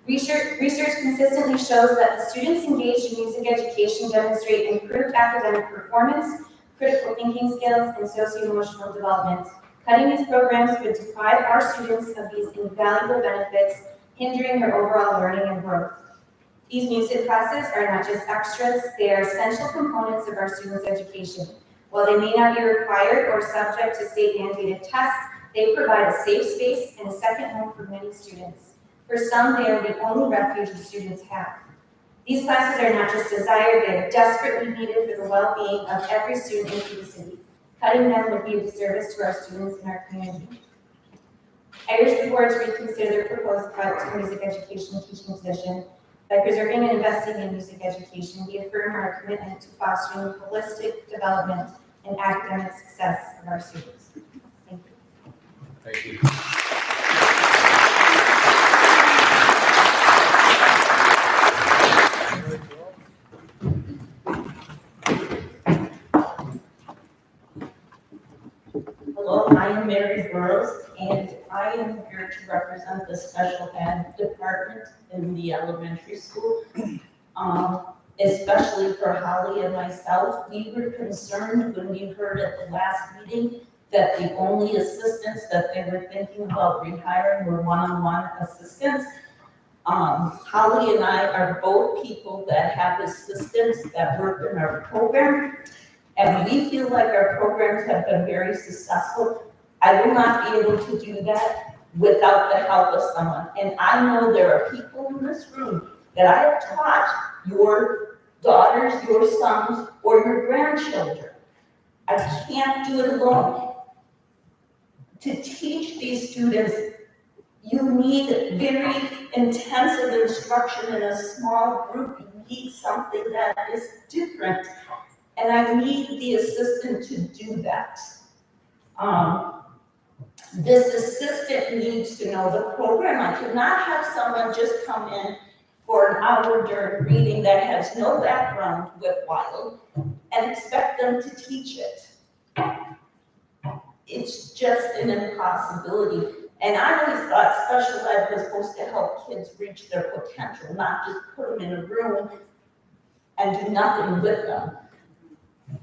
Research consistently shows that the students engaged in music education demonstrate improved academic performance, critical thinking skills, and socio-emotional development. Cutting these programs would deprive our students of these invaluable benefits, hindering their overall learning and growth. These music classes are not just extras, they are essential components of our students' education. While they may not be required or subject to state mandated tests, they provide a safe space and a second home for many students. For some, they are the only refuge the students have. These classes are not just desired, they are desperately needed for the well-being of every student in Cuba City. Cutting them would be a disservice to our students and our community. I urge the board to reconsider the proposed cut to music education teaching position. By preserving and investing in music education, we affirm our commitment to fostering holistic development and academic success of our students. Thank you. Thank you. Hello, I am Mary Burrows, and I am here to represent the special ed department in the elementary school. Especially for Holly and myself, we were concerned when we heard at the last meeting that the only assistants that they were thinking about rehiring were one-on-one assistants. Holly and I are both people that have assistants that work in our program, and we feel like our programs have been very successful. I will not be able to do that without the help of someone. And I know there are people in this room that I have taught your daughters, your sons, or your grandchildren. I can't do it alone. To teach these students, you need very intensive instruction in a small group. You need something that is different. And I need the assistant to do that. This assistant needs to know the program. I cannot have someone just come in for an hour during reading that has no background with Wild and expect them to teach it. It's just an impossibility. And I always thought special ed was supposed to help kids reach their potential, not just put them in a room and do nothing with them.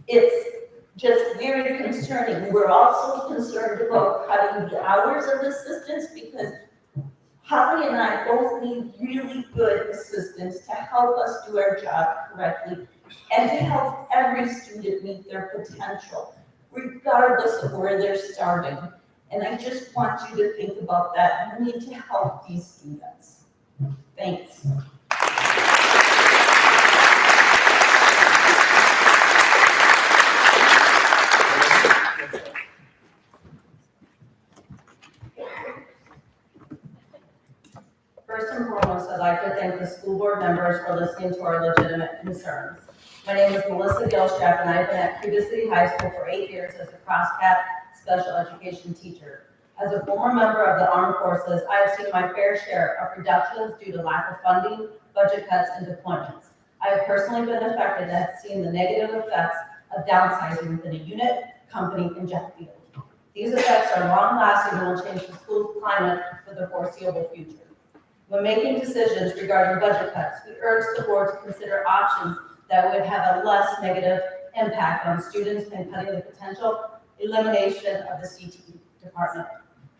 It's just very concerning. We're also concerned about cutting the hours of assistance because Holly and I both need really good assistants to help us do our job correctly and to help every student meet their potential, regardless of where they're starting. And I just want you to think about that. We need to help these students. Thanks. First and foremost, I'd like to thank the school board members for listening to our legitimate concerns. My name is Melissa Gilstrap, and I've been at Cuba City High School for 8 years as a cross-path special education teacher. As a former member of the armed forces, I have seen my fair share of reductions due to lack of funding, budget cuts, and deployments. I have personally been affected and have seen the negative effects of downsizing within a unit, company, and jet field. These effects are long-lasting and will change the school's climate for the foreseeable future. When making decisions regarding budget cuts, we urge the board to consider options that would have a less negative impact on students and cutting the potential elimination of the CTE department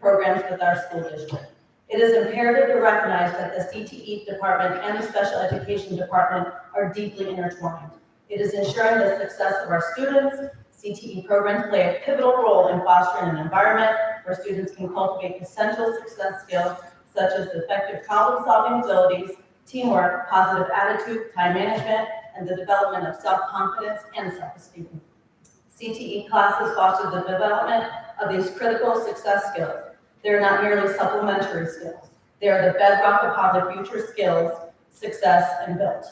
programs with our school district. It is imperative to recognize that the CTE department and the special education department are deeply intertwined. It is ensuring the success of our students. CTE programs play a pivotal role in fostering an environment where students can cultivate essential success skills such as effective problem-solving abilities, teamwork, positive attitude, time management, and the development of self-confidence and self-esteem. CTE classes foster the development of these critical success skills. They are not merely supplementary skills. They are the bedrock upon the future skills, success, and built.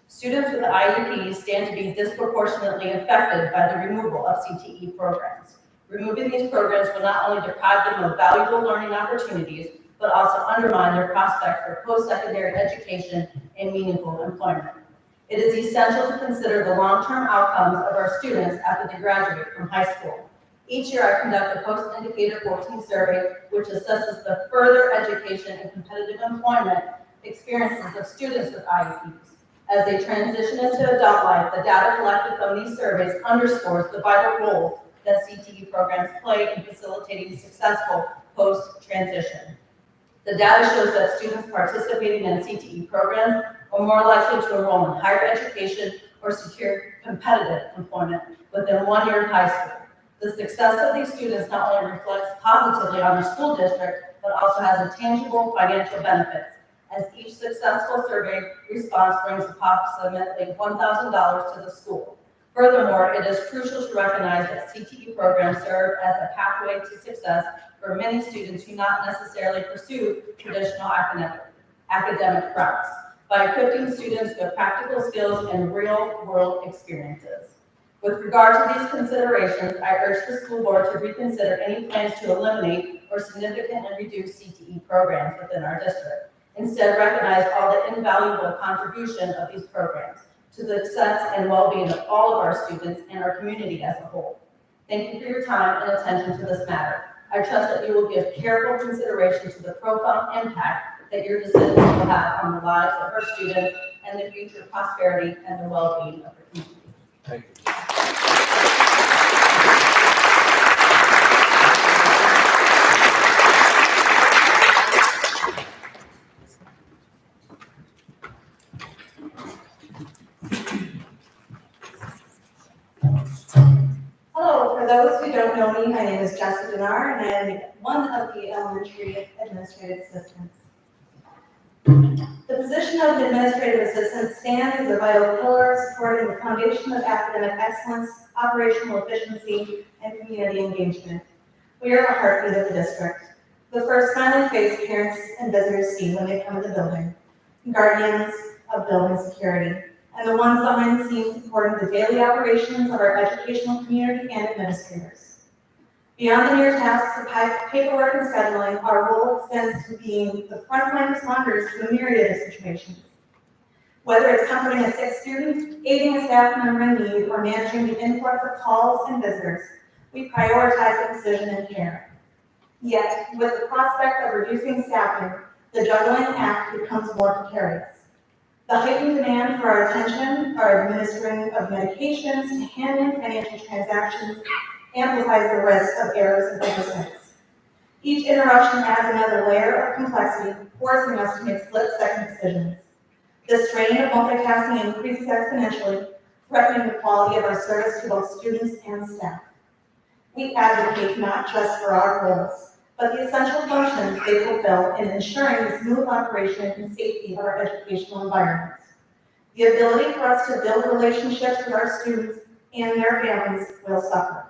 Students with IEPs stand to be disproportionately affected by the removal of CTE programs. Removing these programs will not only deprive them of valuable learning opportunities, but also undermine their prospects for post-secondary education and meaningful employment. It is essential to consider the long-term outcomes of our students after they graduate from high school. Each year I conduct a post-indicator 14 survey, which assesses the further education and competitive employment experiences of students with IEPs. As they transition into adult life, the data collected from these surveys underscores the vital role that CTE programs play in facilitating successful post-transition. The data shows that students participating in CTE programs are more likely to enroll in higher education or secure competitive employment within 1 year of high school. The success of these students not only reflects positively on the school district, but also has a tangible financial benefits, as each successful survey response brings approximately $1,000 to the school. Furthermore, it is crucial to recognize that CTE programs serve as a pathway to success for many students who not necessarily pursue traditional academic routes, by equipping students with practical skills and real-world experiences. With regard to these considerations, I urge the school board to reconsider any plans to eliminate or significantly reduce CTE programs within our district. Instead, recognize all the invaluable contribution of these programs to the success and well-being of all of our students and our community as a whole. Thank you for your time and attention to this matter. I trust that you will give careful consideration to the profound impact that your decisions will have on the lives of our students and the future prosperity and the well-being of the community. Thank you. Hello, for those who don't know me, my name is Jessica Denard, and I am one of the elementary administrative assistants. The position of an administrative assistant stands as a vital pillar supporting the foundation of academic excellence, operational efficiency, and community engagement. We are the heartbeat of the district, the first smiling face parents and visitors see when they come to the building, guardians of building security, and the ones behind the scenes supporting the daily operations of our educational community and administrators. Beyond the mere tasks of paperwork and scheduling, our role extends to being the frontline responders to a myriad of situations, Whether it's comforting a sick student, aiding a staff member in need, or managing the influx of calls and visitors, we prioritize precision and care. Yet, with the prospect of reducing staffing, the juggling act becomes more precarious. The heightened demand for our attention, our administering of medications, to handling financial transactions, amplifies the risk of errors and oversights. Each interruption adds another layer of complexity, forcing us to make split-second decisions. The strain of multitasking increases exponentially, threatening the quality of our service to both students and staff. We advocate not just for our goals, but the essential functions they fulfill in ensuring the smooth operation and safety of our educational environments. The ability for us to build relationships with our students and their families will suffer.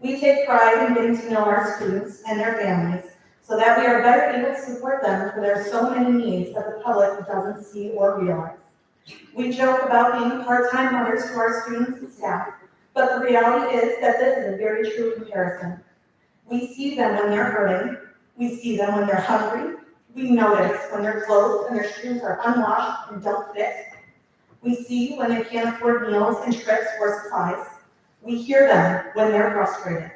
We take pride in getting to know our students and their families so that we are better able to support them for their so many needs that the public doesn't see or realize. We joke about being part-time mothers to our students and staff, but the reality is that this is a very true comparison. We see them when they're hurting, we see them when they're hungry, we notice when their clothes and their shoes are unwashed and don't fit. We see when they can't afford meals and trips or supplies. We hear them when they're frustrated.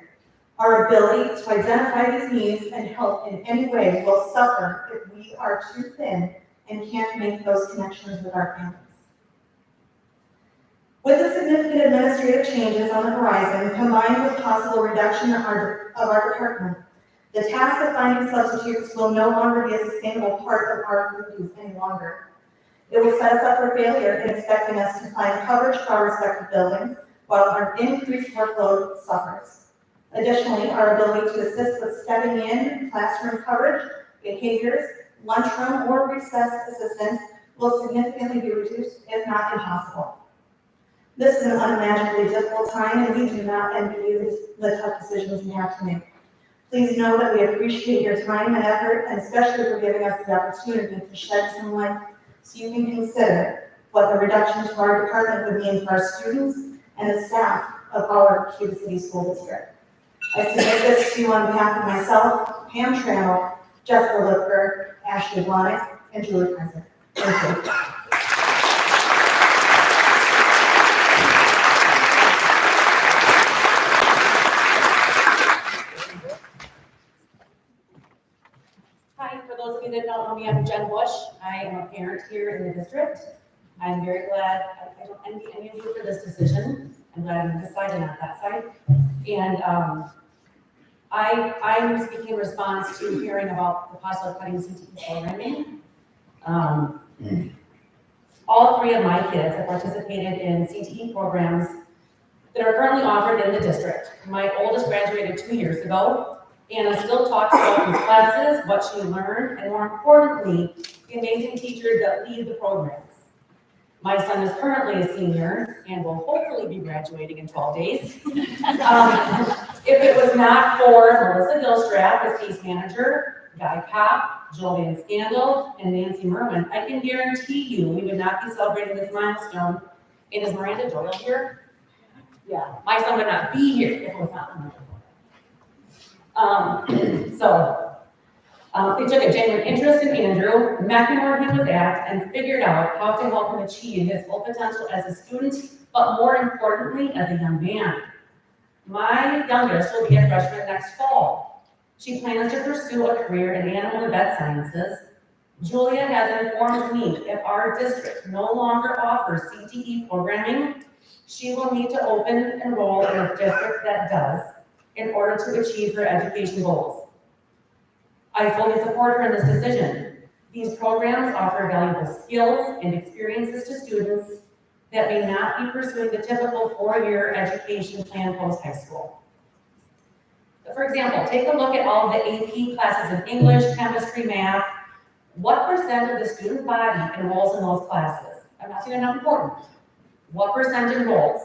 Our ability to identify these needs and help in any way will suffer if we are too thin and can't make those connections with our families. With the significant administrative changes on the horizon, combined with possible reduction of our department, the task of finding substitutes will no longer be a sustainable part of our duties any longer. It will set us up for failure in expecting us to find coverage for our respective buildings while our increased workload suffers. Additionally, our ability to assist with stepping in, classroom coverage, behaviors, lunchroom, or recess assistance will significantly be reduced, if not impossible. This is an unimaginably difficult time, and we do not envy you the tough decisions you have to make. Please know that we appreciate your time and effort, and especially for giving us the opportunity to shed some light so you can consider what the reduction to our department would mean for our students and the staff of our Cuba City School District. I submit this to you on behalf of myself, Pam Trammell, Jessica Lipker, Ashley Blonick, and Julie President. Thank you. Hi, for those of you that don't know me, I'm Jen Bush. I am a parent here in the district. I'm very glad, I don't envy any of you for this decision. I'm glad I'm deciding on that side. And I'm speaking in response to hearing about the possible cutting CTE programming. All three of my kids have participated in CTE programs that are currently offered in the district. My oldest graduated 2 years ago, and still talks about these classes, what she learned, and more importantly, the amazing teachers that lead the programs. My son is currently a senior and will hopefully be graduating in 12 days. If it was not for Melissa Gilstrap as case manager, Guy Kopp, Joel Van Scandal, and Nancy Merwin, I can guarantee you we would not be celebrating this milestone. And is Miranda Doyle here? Yeah, my son would not be here if it was not for Miranda. They took a genuine interest in Andrew, met him where he was at, and figured out how to help him achieve his full potential as a student, but more importantly, as a young man. My youngest will be a freshman next fall. She plans to pursue a career in animal and vet sciences. Julia has informed me if our district no longer offers CTE programming, she will need to open enroll in a district that does in order to achieve her education goals. I fully support her in this decision. These programs offer valuable skills and experiences to students that may not be pursuing the typical 4-year education plan post-high school. For example, take a look at all of the AP classes in English, chemistry, math. What percent of the student body enrolls in those classes? I'm not saying they're not important. What percent enrolls?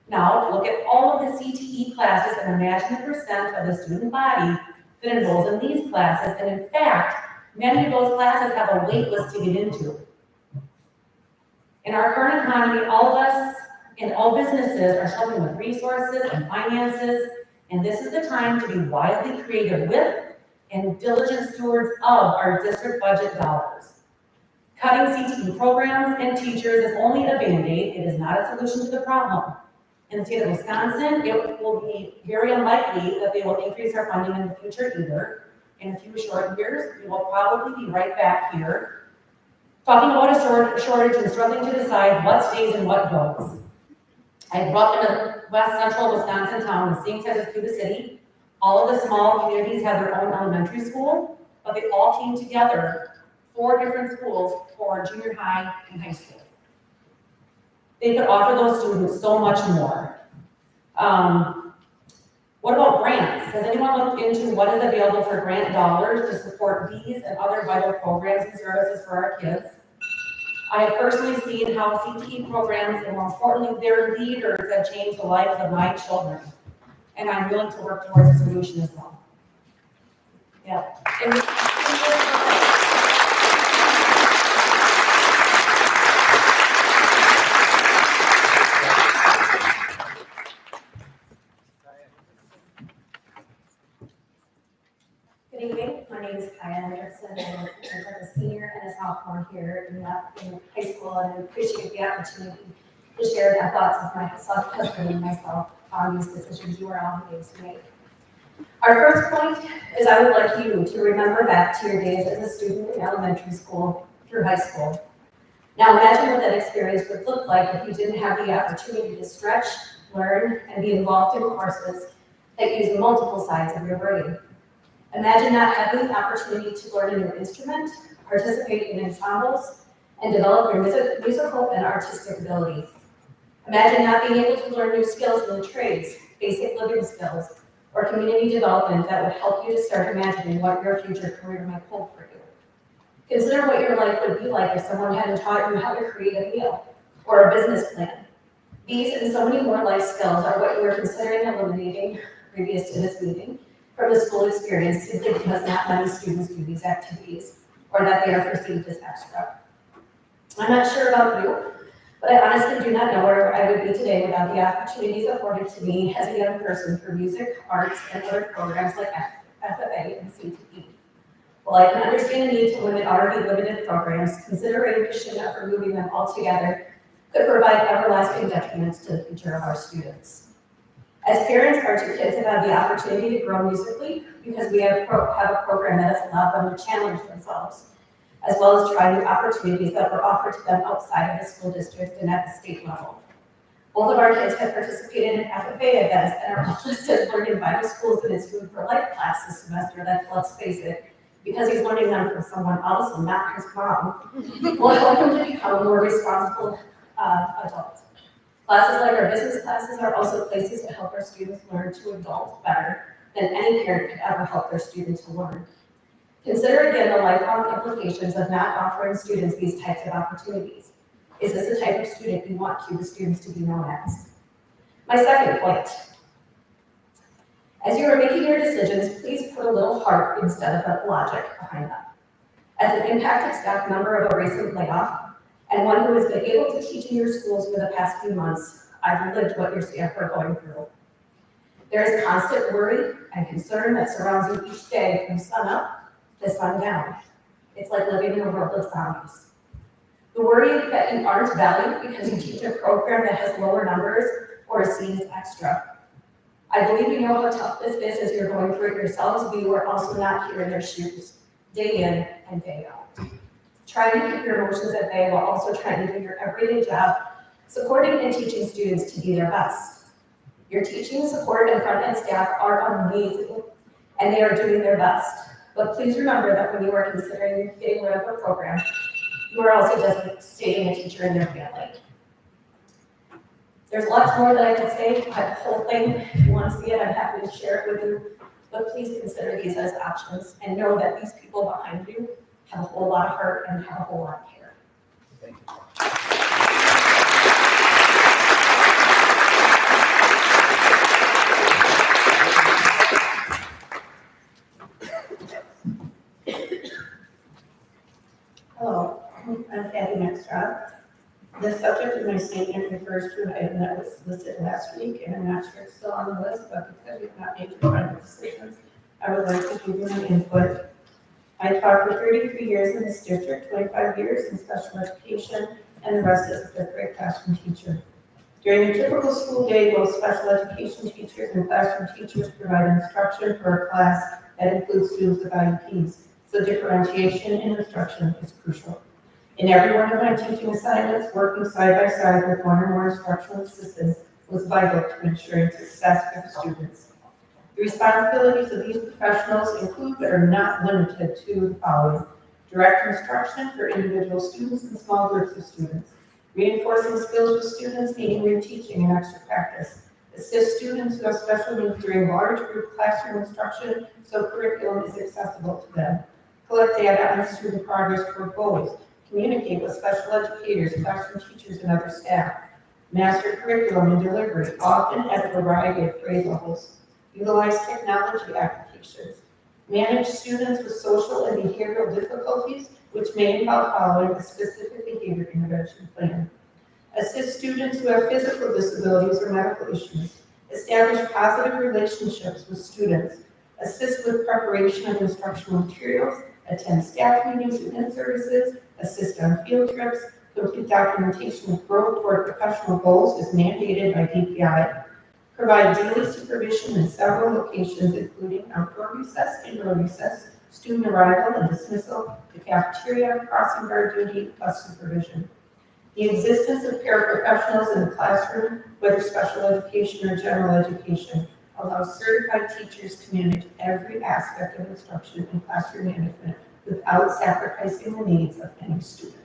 Now, look at all of the CTE classes and imagine the percent of the student body that enrolls in these classes. And in fact, many of those classes have a wait list to get into. In our current economy, all of us and all businesses are struggling with resources and finances, and this is the time to be wildly creative with and diligent stewards of our district budget dollars. Cutting CTE programs and teachers is only a Band-Aid, it is not a solution to the problem. In the state of Wisconsin, it will be very unlikely that they will increase our funding in the future either. In a few short years, we will probably be right back here talking about a shortage and struggling to decide what stays and what goes. I grew up in a west central Wisconsin town, the same size as Cuba City. All of the small communities have their own elementary school, but they all came together, 4 different schools for junior high and high school. They could offer those students so much more. What about grants? Has anyone looked into what is available for grant dollars to support these and other vital programs and services for our kids? I have personally seen how CTE programs and more importantly, their leaders have changed the lives of my children. And I'm willing to work towards a solution as well. Yeah. Good evening, my name is Kaya Anderson, and I'm a senior and a sophomore here in high school, and I appreciate the opportunity to share the thoughts of my husband and myself on these decisions you are obligated to make. Our first point is I would like you to remember back to your days as a student in elementary school through high school. Now imagine what that experience would look like if you didn't have the opportunity to stretch, learn, and be involved in courses that use multiple sides of your brain. Imagine not having the opportunity to learn a new instrument, participate in ensembles, and develop your musical and artistic abilities. Imagine not being able to learn new skills in the trades, basic living skills, or community development that would help you to start imagining what your future career might hold for you. Consider what your life would be like if someone hadn't taught you how to create a meal or a business plan. These and so many more life skills are what you are considering eliminating previous to this meeting from the school experience simply because not many students do these activities or that they are perceived as extra. I'm not sure about you, but I honestly do not know where I would be today without the opportunities afforded to me as a young person for music, arts, and other programs like FFA and CTE. While I can understand the need to limit already limited programs, consideration of removing them altogether could provide everlasting detriments to the future of our students. As parents, our 2 kids have had the opportunity to grow musically because we have a program that has allowed them to challenge themselves, as well as try new opportunities that were offered to them outside of the school district and at the state level. Both of our kids have participated in FFA events and are listed learning Bible schools in his Food for Life class this semester that, let's face it, because he's learning them from someone else and not his mom, will help him to become a more responsible adult. Classes like our business classes are also places to help our students learn to adult better than any parent could ever help their students to learn. Consider again the lifelong implications of not offering students these types of opportunities. Is this the type of student you want Cuba students to be known as? My second point. As you are making your decisions, please put a little heart instead of the logic behind them. As an impacted staff member of a recent layoff, and one who has been able to teach in your schools for the past few months, I've lived what your staff are going through. There is constant worry and concern that surrounds you each day from sun up to sun down. It's like living in a world of zombies. The worry that you aren't valued because you teach a program that has lower numbers or is seen as extra. I believe you know how tough this is as you're going through it yourselves, but you are also not here in their shoes, day in and day out. Trying to keep your emotions at bay while also trying to do your everyday job, supporting and teaching students to be their best. Your teaching, support, and front-end staff are amazing, and they are doing their best. But please remember that when you are considering getting rid of a program, you are also just stating a teacher in their family. There's lots more that I could say. I have the whole thing. If you want to see it, I'm happy to share it with you. But please consider these as options and know that these people behind you have a whole lot of heart and have a whole lot of care. Thank you. Hello, I'm Kathy Maxtrop. The subject of my statement refers to an item that was listed last week, and I'm not sure it's still on the list, but because we've not made the final decisions, I would like to give you an input. I taught for 33 years in this district, 25 years in special education, and the rest as a fifth grade classroom teacher. During a typical school day, both special education teachers and classroom teachers provide instruction for a class that includes students with IEPs, so differentiation in instruction is crucial. In every one of my teaching assignments, working side by side with one or more instructional assistants was vital to ensuring success for the students. The responsibilities of these professionals include but are not limited to the following: direct instruction for individual students and small groups of students, reinforcing skills with students needing reteaching and extra practice, assist students who have special needs during large group classroom instruction so curriculum is accessible to them, collect data on student progress toward goals, communicate with special educators, classroom teachers, and other staff, master curriculum and delivery, often at a variety of grade levels, utilize technology applications, manage students with social and behavioral difficulties, which may involve following a specific behavior intervention plan, assist students who have physical disabilities or medical issues, establish positive relationships with students, assist with preparation of instructional materials, attend staff meetings and in-services, assist on field trips, complete documentation of growth toward professional goals as mandated by DPI, provide daily supervision in several locations, including outdoor recess, indoor recess, student arrival and dismissal, the cafeteria, crossing guard duty, plus supervision. The existence of paraprofessionals in the classroom, whether special education or general education, allows certified teachers to manage every aspect of instruction and classroom management without sacrificing the needs of any student.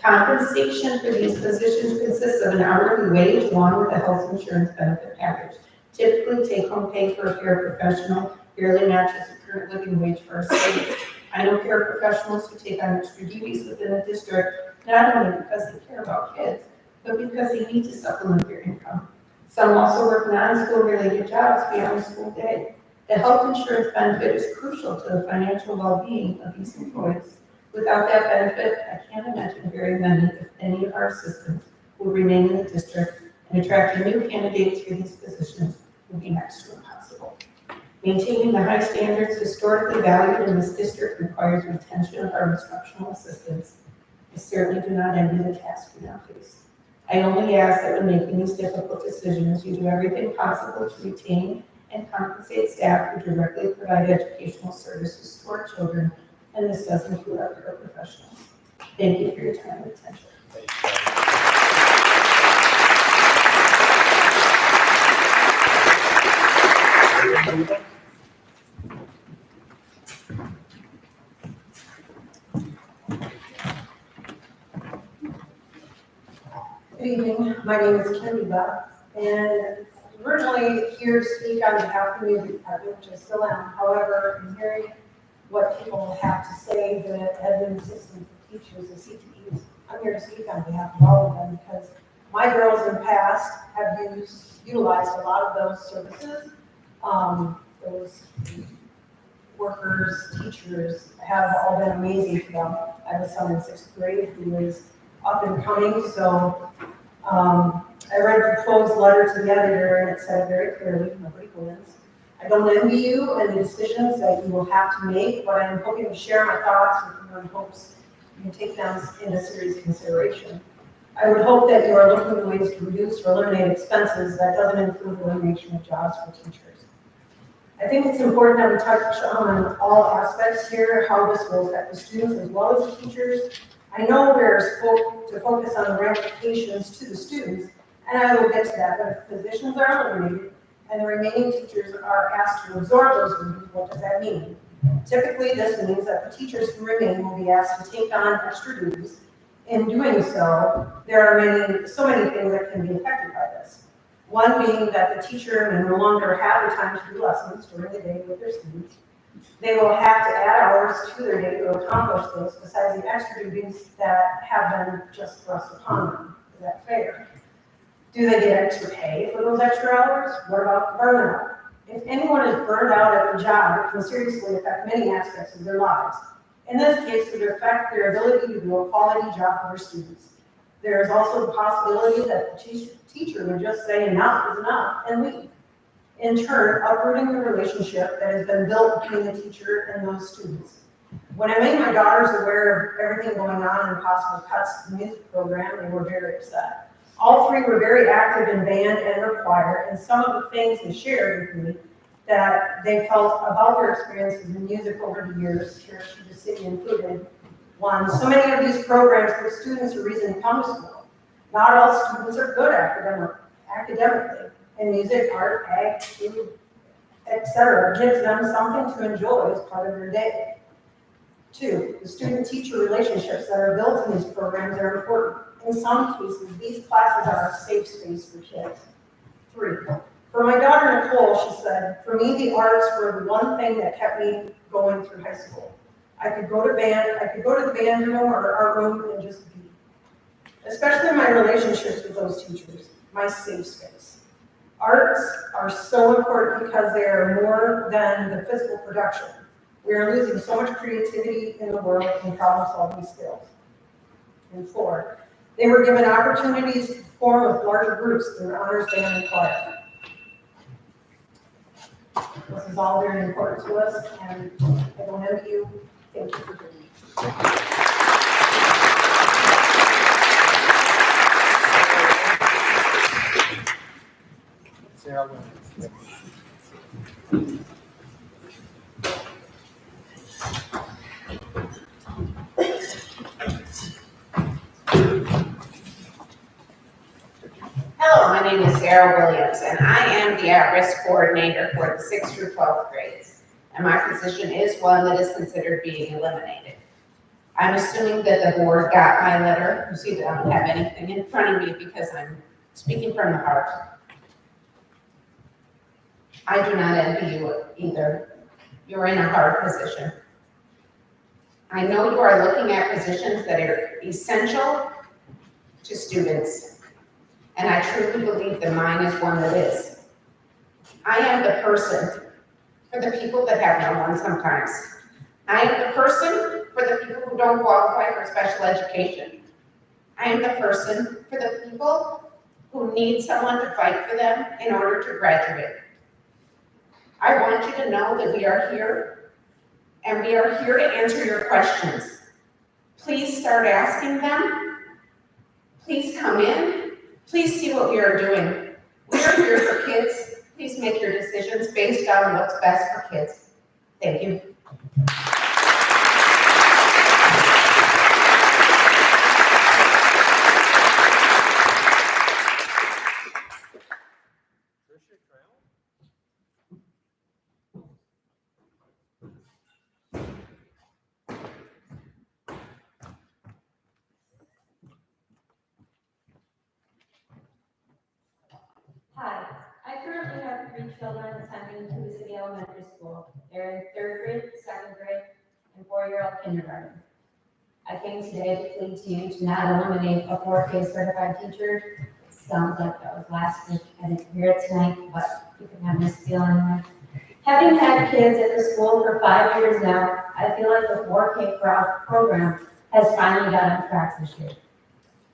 Compensation for these positions consists of an hourly wage along with a health insurance benefit package. Typically, take-home pay for a paraprofessional barely matches the current living wage for our state. I know paraprofessionals who take on extra duties within the district, not only because they care about kids, but because they need to supplement their income. Some also work non-school related jobs beyond the school day. The health insurance benefit is crucial to the financial well-being of these employees. Without that benefit, I can't imagine very many, if any, of our assistants will remain in the district, and attracting new candidates for these positions will be next to impossible. Maintaining the high standards historically valued in this district requires retention of our instructional assistants. I certainly do not envy the task we now face. I only ask that when making these difficult decisions, you do everything possible to retain and compensate staff who directly provide educational services to our children, and this does include our paraprofessionals. Thank you for your time and attention. Good evening, my name is Candy Buck, and originally here to speak on behalf of the music department, which I still am. However, in hearing what people have to say, the admin assistant teachers and CTEs, I'm here to speak on behalf of all of them because my girls in the past have utilized a lot of those services. Those workers, teachers have all been amazing to them. I have a son in 6th grade who is up and coming, so I read the proposed letter to the editor and it said very clearly, nobody wins. I don't envy you and the decisions that you will have to make, but I'm hoping to share my thoughts with you in hopes you can take them into serious consideration. I would hope that you are looking at ways to reduce or eliminate expenses that doesn't include elimination of jobs for teachers. I think it's important that we touch on all aspects here, how this will affect the students as well as the teachers. I know we're supposed to focus on the ramifications to the students, and I will get to that, but if positions are eliminated and the remaining teachers are asked to absorb those duties, what does that mean? Typically, this means that the teachers who remain will be asked to take on extra duties. In doing so, there are so many things that can be affected by this. One being that the teacher may no longer have the time to do lessons during the day with their students. They will have to add hours to their day to accomplish this, besides the extra duties that have been just thrust upon them. Is that fair? Do they get extra pay for those extra hours? What about burnout? If anyone is burned out at their job, it can seriously affect many aspects of their lives. In this case, it would affect their ability to do a quality job for their students. There is also the possibility that the teacher would just say enough is enough and leave. In turn, uprooting the relationship that has been built between the teacher and those students. When I made my daughters aware of everything going on and possible cuts to the music program, they were very upset. All three were very active in band and their choir, and some of the things they shared with me that they felt about their experiences in music over the years, here at the city included. One, so many of these programs give students a reason to come to school. Not all students are good academically in music, art, ag, food, etc. Gives them something to enjoy as part of their day. Two, the student-teacher relationships that are built in these programs are important. In some cases, these classes are a safe space for kids. Three, for my daughter Nicole, she said, for me, the arts were the one thing that kept me going through high school. I could go to the band room or art room and just be. Especially my relationships with those teachers, my safe space. Arts are so important because they are more than the physical production. We are losing so much creativity in the world and problem-solving skills. And four, they were given opportunities to perform with larger groups through honors band and choir. This is all very important to us, and I don't envy you. Thank you for doing it. Sarah, Hello, my name is Sarah Williams, and I am the at-risk coordinator for the 6th through 12th grades. And my position is one that is considered being eliminated. I'm assuming that the board got my letter. You see that I don't have anything in front of me because I'm speaking from the heart. I do not envy you either. You're in a hard position. I know you are looking at positions that are essential to students, and I truly believe that mine is one that is. I am the person for the people that have no one sometimes. I am the person for the people who don't qualify for special education. I am the person for the people who need someone to fight for them in order to graduate. I want you to know that we are here, and we are here to answer your questions. Please start asking them. Please come in. Please see what we are doing. We are here for kids. Please make your decisions based on what's best for kids. Thank you. Hi, I currently have 3 children attending Cuba City Elementary School. They're in 3rd grade, 2nd grade, and 4-year-old kindergarten. I came today to plead to you to not eliminate a 4K certified teacher. It sounds like that was last week. I didn't hear it tonight, but you can have this feel anyway. Having had kids at the school for 5 years now, I feel like the 4K program has finally got on track this year.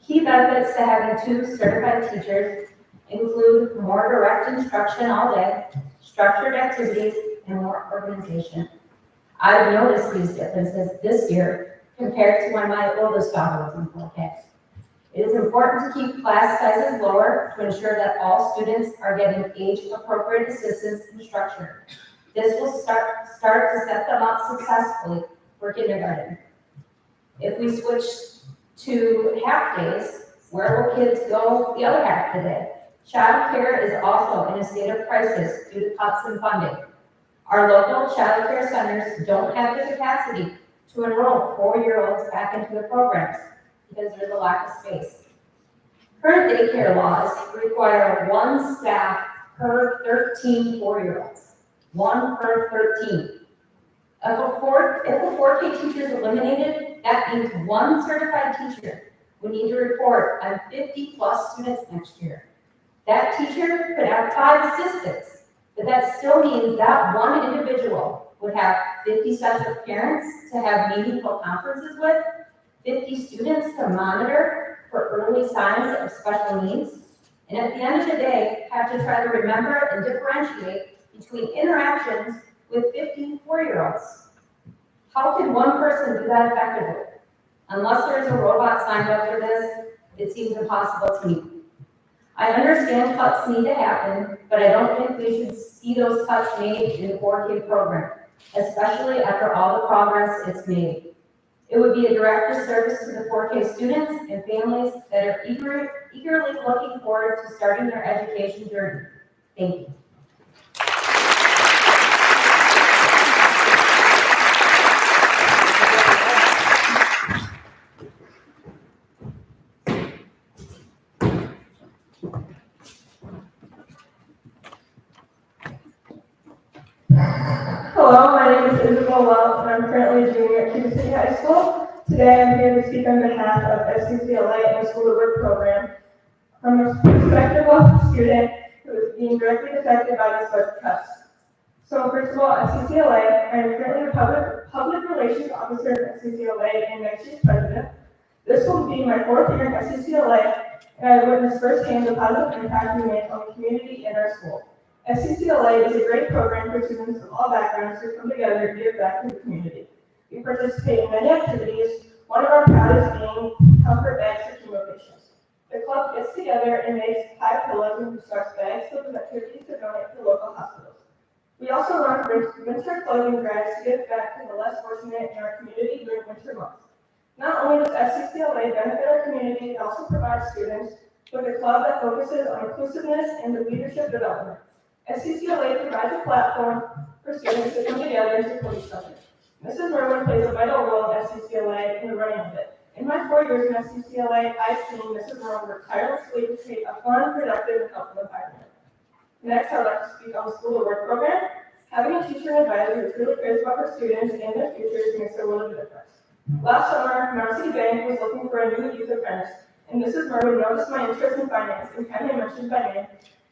Key benefits to having 2 certified teachers include more direct instruction all day, structured activities, and more organization. I've noticed these differences this year compared to when my oldest daughter was in 4K. It is important to keep class sizes lower to ensure that all students are getting age-appropriate assistance and structure. This will start to set them up successfully for kindergarten. If we switch to half days, where will kids go the other half of the day? Child care is also in a state of crisis due to cuts in funding. Our local child care centers don't have the capacity to enroll 4-year-olds back into the programs because there's a lack of space. Current daycare laws require 1 staff per 13 4-year-olds. 1 per 13. If a 4K teacher is eliminated, that means 1 certified teacher would need to report on 50+ students next year. That teacher could have 5 assistants, but that still means that one individual would have 50 sets of parents to have meaningful conferences with, 50 students to monitor for early signs of special needs, and at the end of the day, have to try to remember and differentiate between interactions with 50 4-year-olds. How can one person do that effectively? Unless there is a robot signed up for this, it seems impossible to me. I understand cuts need to happen, but I don't think we should see those cuts made in the 4K program, especially after all the progress it's made. It would be a direct disservice to the 4K students and families that are eagerly looking forward to starting their education journey. Thank you. Hello, my name is Isabel Wells, and I'm currently a junior at Cuba City High School. Today I'm here to speak on behalf of FCCLA and the School to Work program from a perspective of a student who is being directly affected by these budget cuts. So first of all, at FCCLA, I am currently a public relations officer at FCCLA and next year's president. This will be my 4th year at FCCLA, and I witnessed firsthand the positive impact we make on the community and our school. FCCLA is a great program for students of all backgrounds to come together and give back to the community. We participate in many activities, one of our proudest being comfort bags for chemo patients. The club gets together and makes 5 pillows and constructs bags filled with activities to donate to local hospitals. We also run winter clothing drives to give back to the less fortunate in our community during winter months. Not only does FCCLA benefit our community, it also provides students with a club that focuses on inclusiveness and leadership development. FCCLA provides a platform for students to come together and support each other. Mrs. Merwin plays a vital role in FCCLA in the running of it. In my 4 years in FCCLA, I've seen Mrs. Merwin work tirelessly to create a fun, productive, and helpful environment. Next, I'd like to speak on the School to Work program. Having a teacher and advisor who truly cares about her students and their futures makes a world of difference. Last summer, Mount City Bank was looking for a new youth apprentice, and Mrs. Merwin noticed my interest in finance and kindly mentioned my name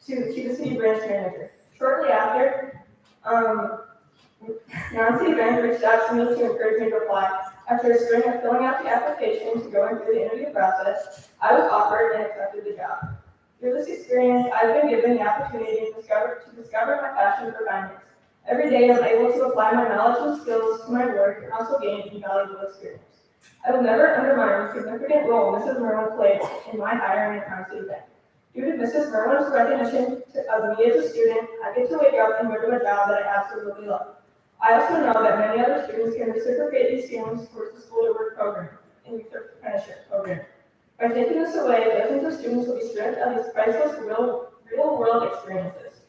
to the Cuba City branch manager. Shortly after, Mount City Bank reached out to me to encourage me to apply. After a string of filling out the application to going through the interview process, I was offered and accepted the job. Through this experience, I've been given the opportunity to discover my passion for finance. Every day, I'm able to apply my knowledge and skills to my work and also gain invaluable experience. I will never undermine the significant role Mrs. Merwin played in my hiring at Mount City Bank. Due to Mrs. Merwin's recognition of me as a student, I get to wake up and go to a job that I absolutely love. I also know that many other students can reciprocate these feelings towards the School to Work program and youth apprenticeship program. By taking this away, dozens of students will be stripped of these priceless real-world experiences.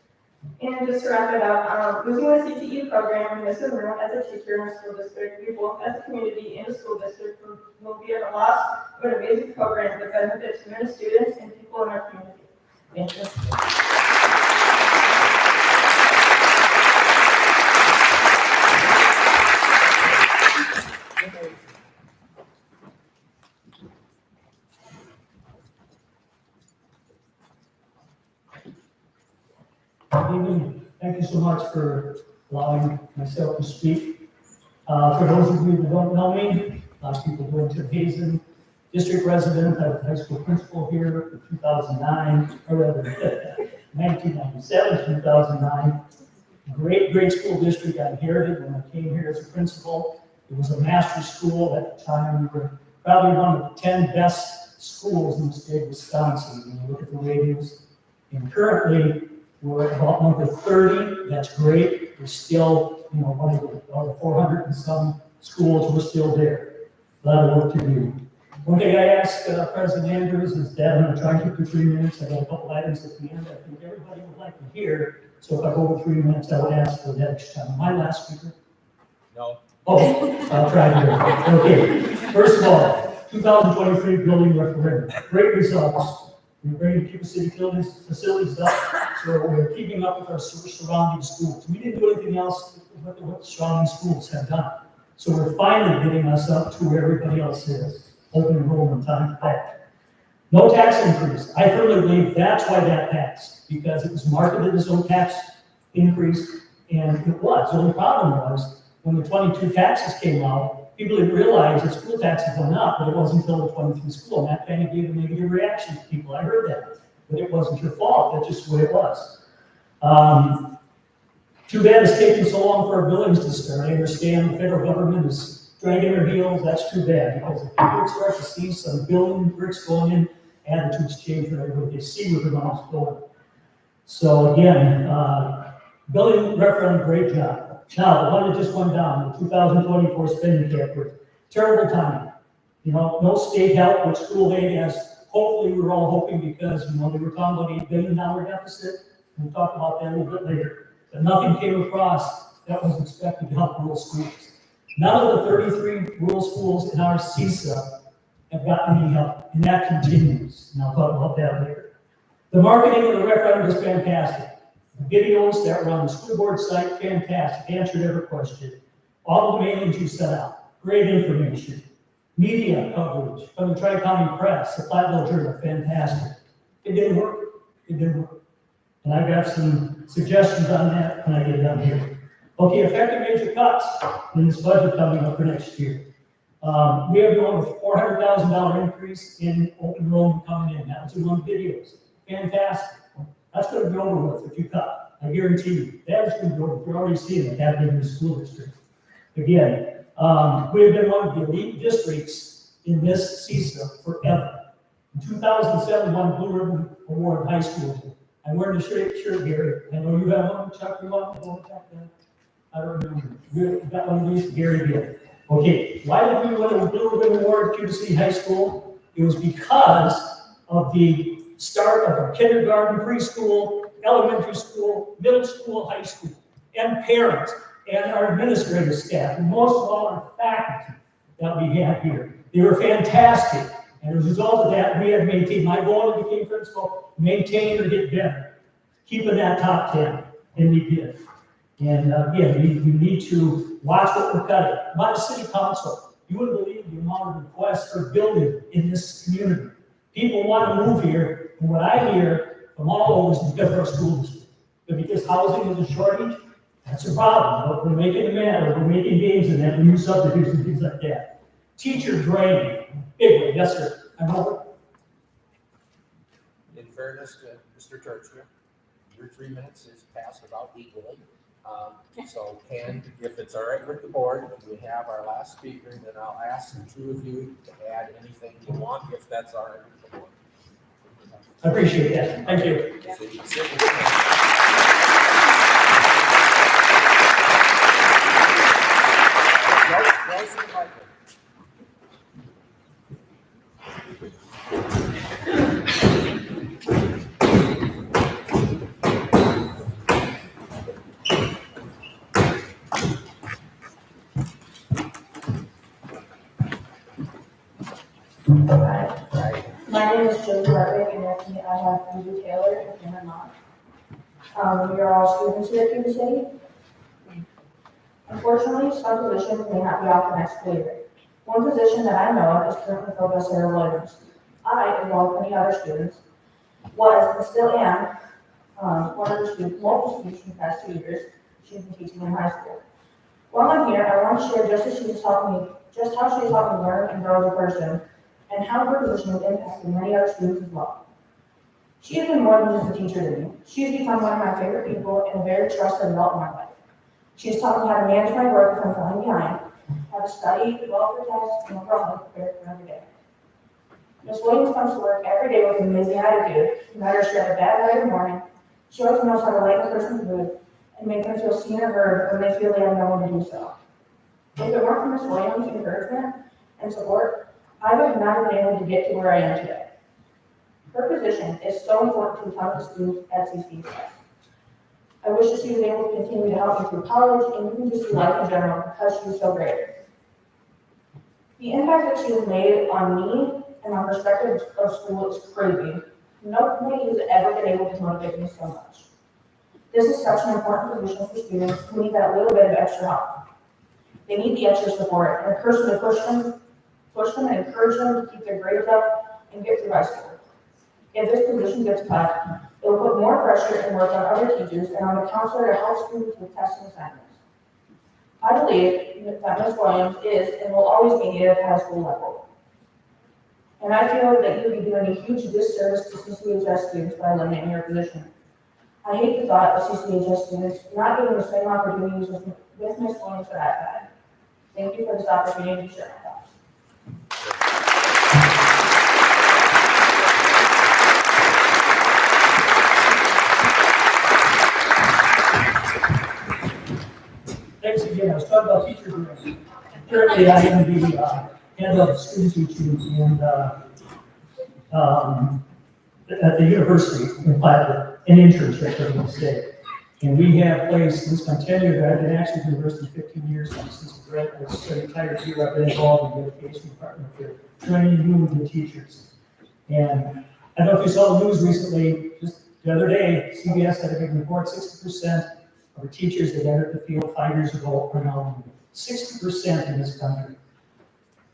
And just to wrap it up, losing the CTE program and Mrs. Merwin as a teacher in the school district, we both as a community and a school district will be at a loss of an amazing program that benefits many students and people in our community. Thank you. Good evening. Thank you so much for allowing myself to speak. For those of you who don't know me, a lot of people go into Hazen, district resident, I was high school principal here from 2009, or rather 1997, 2009. Great school district I inherited when I came here as a principal. It was a master's school at the time. We were probably one of the 10 best schools in the state of Wisconsin when you look at the ratings. And currently, we're at about number 30. That's great. We're still, one of the 400 and some schools, we're still there. A lot of work to do. One thing I asked President Andrews is that I'm going to try and keep to 3 minutes. I got a couple items at the end I think everybody would like to hear. So if I go over 3 minutes, I would ask for that each time. My last speaker? No. Oh, I'll try here. Okay. First of all, 2023 building referendum. Great results. We're bringing Cuba City facilities up, so we're keeping up with our surrounding schools. We didn't do anything else with what the surrounding schools have done. So we're finally getting us up to where everybody else is. Open enrollment time for that. No tax increase. I firmly believe that's why that passed, because it was marketed as no tax increase, and it was. The only problem was when the 22 taxes came out, people didn't realize that school taxes went up, but it wasn't until the 23 school, and that kind of gave a negative reaction to people. I heard that, but it wasn't your fault. That's just the way it was. Too bad it's taking so long for our buildings to start. I understand the federal government is dragging their heels. That's too bad, because if people start to see some building bricks going in, attitudes change for everybody. They see where the money's going. So again, building referendum, great job. Now, the one that just went down, the 2024 spending cap, terrible timing. You know, no state help with school aid, as hopefully we were all hoping, because, you know, they were talking about $8 billion deficit. We'll talk about that a little bit later. But nothing came across that was expected to help rural schools. None of the 33 rural schools in our CISA have gotten any help, and that continues. And I'll talk about that later. The marketing of the referendum is fantastic. The videos that were on the school board site, fantastic, answered every question. All the mailings you sent out, great information. Media coverage from the Tri-County Press, the Platteville Journal, fantastic. It didn't work. It didn't work. And I've got some suggestions on that when I get done here. Okay, effective major cuts in this budget coming up for next year. We have going with $400,000 increase in open enrollment coming in. That was in one videos. Fantastic. That's going to be over with if you cut. I guarantee you. That is going to be over. You're already seeing it happening in the school district. Again, we have been one of the elite districts in this CISA forever. In 2007, won Blue Ribbon Award in high school. I'm wearing the shirt, Gary. I know you have one, Chuck, you want one, Chuck? I don't remember. You got one of these, Gary did. Okay, why did we win a Blue Ribbon Award at Cuba City High School? It was because of the start of our kindergarten, preschool, elementary school, middle school, high school, and parents, and our administrative staff, and most of all our faculty that we had here. They were fantastic. And as a result of that, we have maintained, my goal when I became principal, maintain or get better, keeping that top 10, and we did. And again, we need to watch what we're cutting. My city council, you wouldn't believe the amount of requests for building in this community. People want to move here, and what I hear from all over is because of our school district. But because housing is a shortage, that's a problem. But we're making a matter, we're making gains in that, new subdivisions and things like that. Teacher training, big one, yes, sir. I'm over. In fairness to Mr. Churchman, your 3 minutes is passed about equally. So Ken, if it's all right with the board, we have our last speaker, and then I'll ask the two of you to add anything you want, if that's all right with the board. I appreciate that. Thank you. So you can sit with My name is Joe Hardwick, and with me I have Andrew Taylor and Hannah Mott. We are all students here at Cuba City. Unfortunately, some positions may not be off the next school year. One position that I know of is currently filled by Sarah Williams. I, as well as many other students, was and still am one of the students, multiple students in the past 2 years. She's been teaching in high school. While I'm here, I want to share just how she has helped me learn and grow as a person, and how her position has impacted many other students as well. She has been more than just a teacher to me. She has become one of my favorite people and a very trusted adult in my life. She has taught me how to manage my work if I'm falling behind, how to study, develop for tests, and overall prepare for every day. Ms. Williams comes to work every day with an amazing attitude. No matter if she had a bad night in the morning, she always knows how to lighten a person's mood and make them feel seen or heard when they feel they have no one to do so. If it weren't for Ms. Williams' encouragement and support, I would not have been able to get to where I am today. Her position is so important to talented students at CCHS. I wish that she was able to continue to help me through college and even just through life in general because she was so great. The impact that she has made on me and my perspective of school is crazy. Nobody has ever been able to motivate me so much. This is such an important position for students who need that little bit of extra help. They need the extra support and a person to push them and encourage them to keep their grades up and get through high school. If this position gets cut, it will put more pressure and work on other teachers and on the counselor to help students with testing assignments. I believe that Ms. Williams is and will always be needed at the high school level. And I feel that you would be doing a huge disservice to CCHS students by eliminating your position. I hate the thought of CCHS students not getting the same opportunities with Ms. Williams that I've had. Thank you for this opportunity to share my thoughts. Thanks again. I was talking about teacher direction. Currently, I am the head of student teaching and at the university in Platteville, an internship for the state. And we have placed, since my tenure, I've been actually at the university 15 years now, since the entire year I've been involved in the education department for training new and good teachers. And I don't know if you saw the news recently, just the other day, CBS had a big report, 60% of the teachers that entered the field 5 years ago are now leaving. 60% in this country.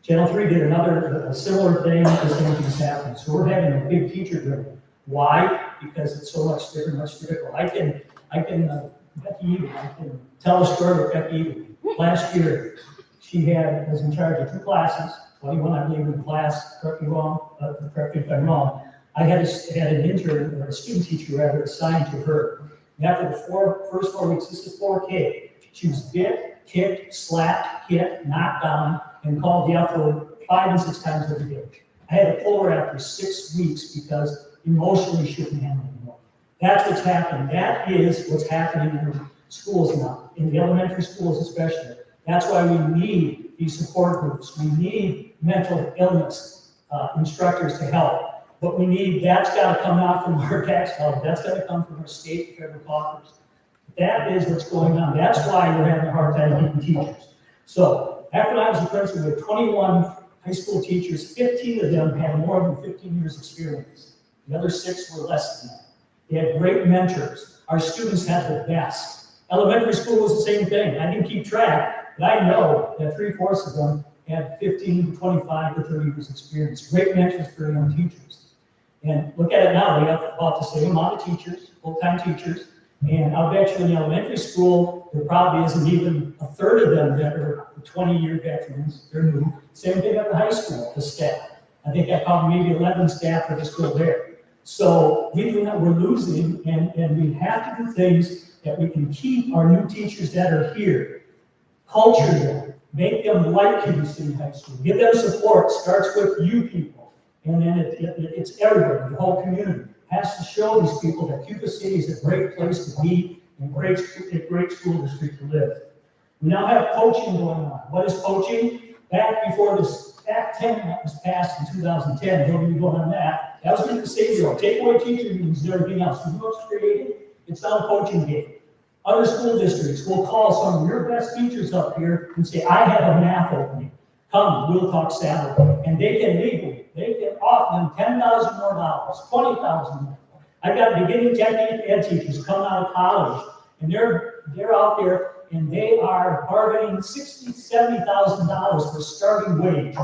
Channel 3 did a similar thing, the same thing's happening. So we're having a big teacher driven. Why? Because it's so much different, much difficult. Becky Eden, I can tell a story with Becky Eden. Last year, she was in charge of 2 classes, 21, I believe, in the class, correct me if I'm wrong. I had an intern, or a student teacher rather, assigned to her. And after the first 4 weeks, this is 4K, she was bit, kicked, slapped, hit, knocked down, and called the outfield 5 and 6 times every day. I had to pull her after 6 weeks because emotionally she couldn't handle it anymore. That's what's happening. That is what's happening in the schools now, in the elementary schools especially. That's why we need these support groups. We need mental illness instructors to help. But that's got to come out from our tax dollars. That's got to come from our state and federal coffers. That is what's going on. That's why we're having a hard time getting teachers. So after I was a principal, we had 21 high school teachers. 15 of them had more than 15 years experience. The other 6 were less than that. They had great mentors. Our students had the best. Elementary school was the same thing. I didn't keep track, but I know that 3/4 of them had 15 to 25 to 30 years experience. Great mentors for young teachers. And look at it now, we have about the same amount of teachers, full-time teachers. And I'll bet you in the elementary school, there probably isn't even a third of them that are 20-year veterans. They're new. Same thing at the high school, the staff. I think I called maybe 11 staff that are still there. So we're losing, and we have to do things that we can keep our new teachers that are here, culture them, make them like Cuba City High School, give them support. Starts with you people, and then it's everybody, the whole community has to show these people that Cuba City is a great place to be and a great school district to live. We now have poaching going on. What is poaching? Back before this Act 10 that was passed in 2010, don't even go on that. That was the same deal. Take away teacher meetings and everything else. You know what's created? It's not a poaching game. Other school districts will call some of your best teachers up here and say, I have a math opening. Come, we'll talk salary. And they can legally, they can offer them $10,000 more, $20,000 more. I've got beginning technical ed teachers coming out of college, and they're out there and they are bargaining $60,000, $70,000 for starting wage.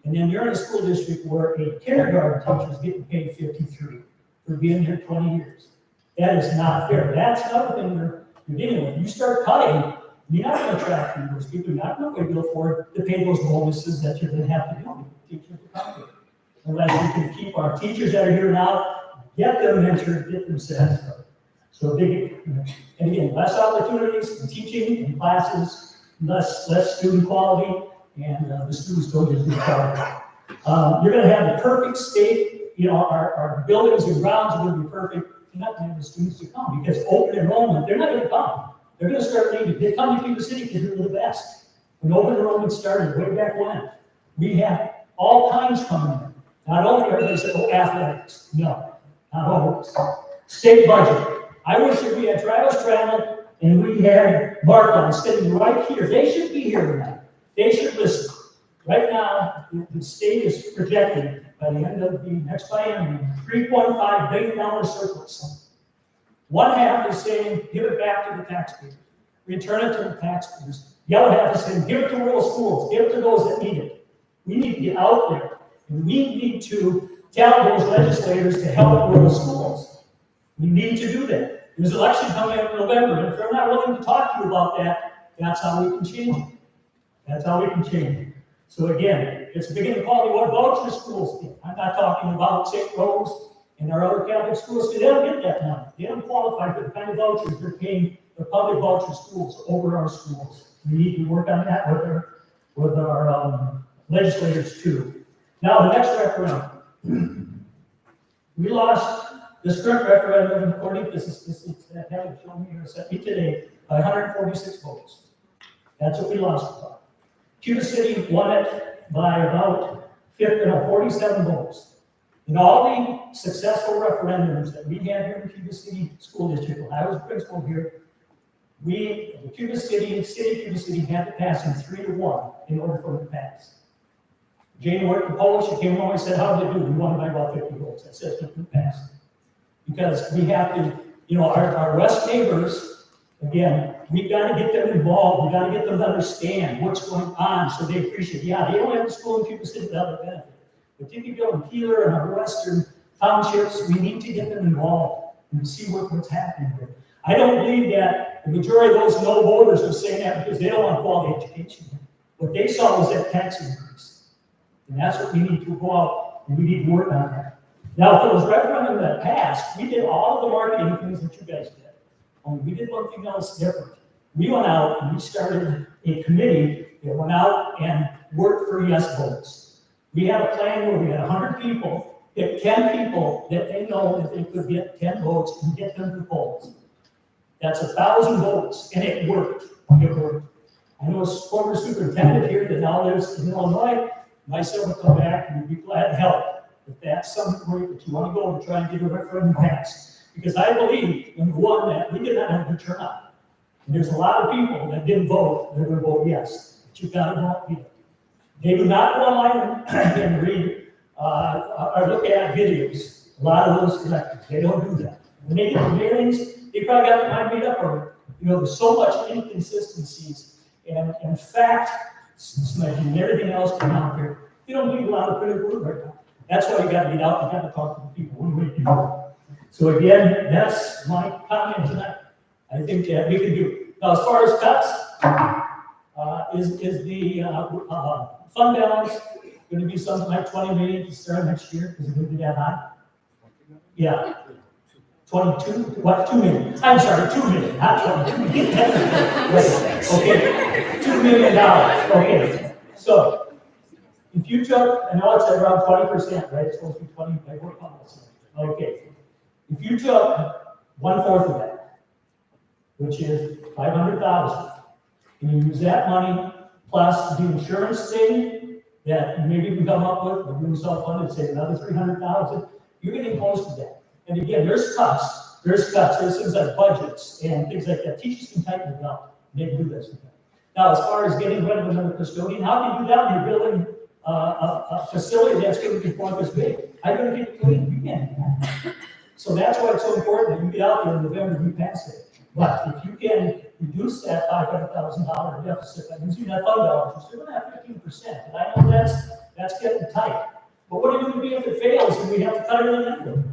And then you're in a school district where a kindergarten teacher is getting paid $53,000 for being here 20 years. That is not fair. That's another thing you're dealing with. You start cutting, you're not going to attract those people. You're not going to be able to afford to pay those bonuses that you're going to have to do to teachers to come here. Unless we can keep our teachers that are here now, get them mentored, get them satisfied. So and again, less opportunities in teaching in classes, less student quality, and the students don't get good quality. You're going to have the perfect state. Our buildings and grounds are going to be perfect. You're not going to have the students to come because open enrollment, they're not going to come. They're going to start leaving. They come to Cuba City because they're the best. When open enrollment started way back when, we had all kinds coming in. Not only everybody said, athletics. No, not always. State budget. I wish that we had Travis Trammell and we had Barton sitting right here. They should be here tonight. They should listen. Right now, the state is projecting by the end of the next biennium, $3.5 billion surplus. One half is saying, give it back to the taxpayers. Return it to the taxpayers. The other half is saying, give it to rural schools. Give it to those that need it. We need to get out there. And we need to tell those legislators to help rural schools. We need to do that. There's an election coming up in November, and if they're not willing to talk to you about that, that's how we can change it. That's how we can change it. So again, it's beginning to call me what voucher schools get. I'm not talking about St. Rose And our other Catholic schools, they don't get that money. They don't qualify for the kind of vouchers they're paying the public voucher schools over our schools. We need to work on that with our legislators too. Now, the next referendum. We lost this current referendum, according to this Helen showed me or sent me today, by 146 votes. That's what we lost by. Cuba City won it by about 47 votes. In all the successful referendums that we had here in Cuba City School District, when I was principal here, the Cuba City of Cuba City had to pass in 3-1 in order for it to pass. Jane worked the Polish, she came along and said, how did it do? We won by about 50 votes. That says it passed. Because we have to, our west neighbors, again, we've got to get them involved. We've got to get them to understand what's going on so they appreciate. Yeah, they don't have a school in Cuba City without the benefit. But Tippyville and Keeler and our western townships, we need to get them involved and see what's happening here. I don't believe that the majority of those no voters are saying that because they don't want quality education. What they saw was that tax increase. And that's what we need to go out and we need to work on that. Now, if it was referendum that passed, we did all of the marketing things that you guys did. Only we did one thing else different. We went out and we started a committee that went out and worked for yes votes. We had a plan where we had 100 people, pick 10 people that they know that they could get 10 votes and get them to the polls. That's 1,000 votes, and it worked. It worked. I know a former superintendent here that now lives in Illinois. Myself would come back and we'd be glad to help. If that's somewhere that you want to go and try and get a referendum passed. Because I believe, number one, that we did not have a good turnout. And there's a lot of people that didn't vote, they're going to vote yes. But you've got to vote either. They do not go online and read or look at videos. A lot of those collectors, they don't do that. When they get the mailings, they probably got the mind made up already. There's so much inconsistencies and fact, and everything else coming out there. They don't believe a lot of critical word right now. That's why you got to get out, you got to talk to the people. What do we do? So again, that's my comment tonight. I think that we can do. Now, as far as cuts, is the fund balance going to be something like 20 million to start next year? Is it going to be that high? Yeah. 22? What? 2 million? I'm sorry, 2 million, not 22 million. Okay. $2 million. Okay. So, if you took, I know it's around 20%, right? It's supposed to be 20 by work policy. Okay. If you took 1/4 of that, which is 500,000, and you use that money plus the insurance thing that maybe we come up with, we're doing self-funded, say another 300,000, you're getting close to that. And again, there's cuts, there's things like budgets and things like that. Teachers can tighten it up, they can do this. Now, as far as getting rid of another custodian, how do you do that when you're building a facility that's going to be quite this big? How are you going to get it clean? You can't do that. So that's why it's so important that you get out there in November and you pass it. But if you can reduce that $500,000 deficit by using that fund dollars, you're still going to have 15%. And I know that's getting tight. But what are you going to do if it fails and we have to cut it in that way?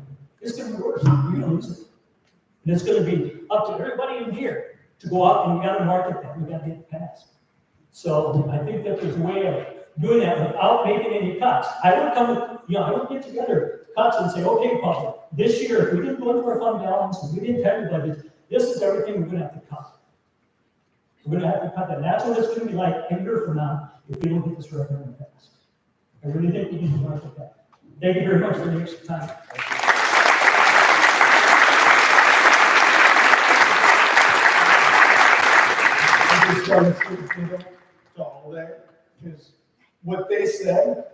It's going to be worse. You're going to lose it. And it's going to be up to everybody in here to go out and we got to market that. We got to get it passed. So I think that there's a way of doing that without making any cuts. I would I would get together cuts and say, okay, public, this year, if we didn't go into our fund balance and we didn't have the budget, this is everything we're going to have to cut. We're going to have to cut that. And that's what it's going to be like a year from now if we don't get this referendum passed. I really think we need to market that. Thank you very much for the extra time. I just wanted to all that, because what they said,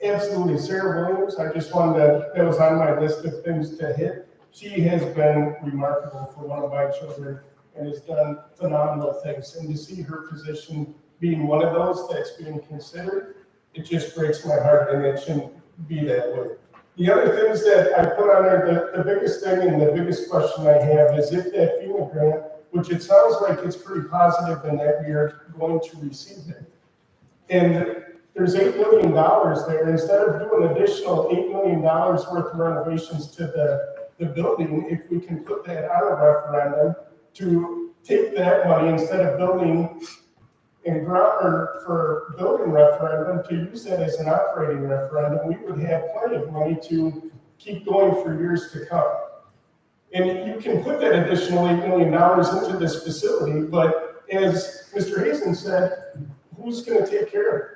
absolutely, Sarah Williams, I just wanted that was on my list of things to hit. She has been remarkable for one of my children and has done phenomenal things. And to see her position being one of those that's being considered, it just breaks my heart, and it shouldn't be that way. The other things that I put on there, the biggest thing and the biggest question I have is if that FEMA grant, which it sounds like it's pretty positive and that we are going to receive it. And there's $8 million there. Instead of doing additional $8 million worth of renovations to the building, if we can put that on a referendum to take that money instead of building and for building referendum to use that as an operating referendum, we would have plenty of money to keep going for years to come. And you can put that additional $8 million into this facility, but as Mr. Hazen said, who's gonna take care of it?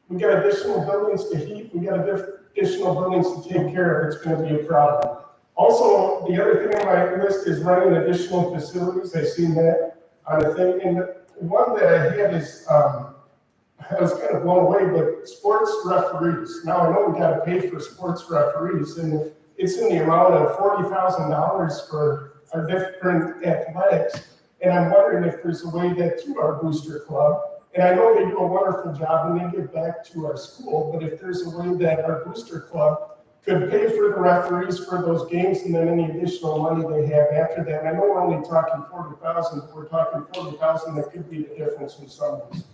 We got additional buildings to heat, we got additional buildings to take care of, it's gonna be a problem. Also, the other thing on my list is running additional facilities, I've seen that on a thing, and one that I had is, I was kind of blown away, but sports referees. Now, I know we gotta pay for sports referees, and it's in the amount of $40,000 for our different athletics. And I'm wondering if there's a way that through our booster club, and I know they do a wonderful job and they give back to our school, but if there's a way that our booster club could pay for the referees for those games and then any additional money they have after that. And I know we're only talking 40,000, but we're talking 40,000 that could be the difference in someone's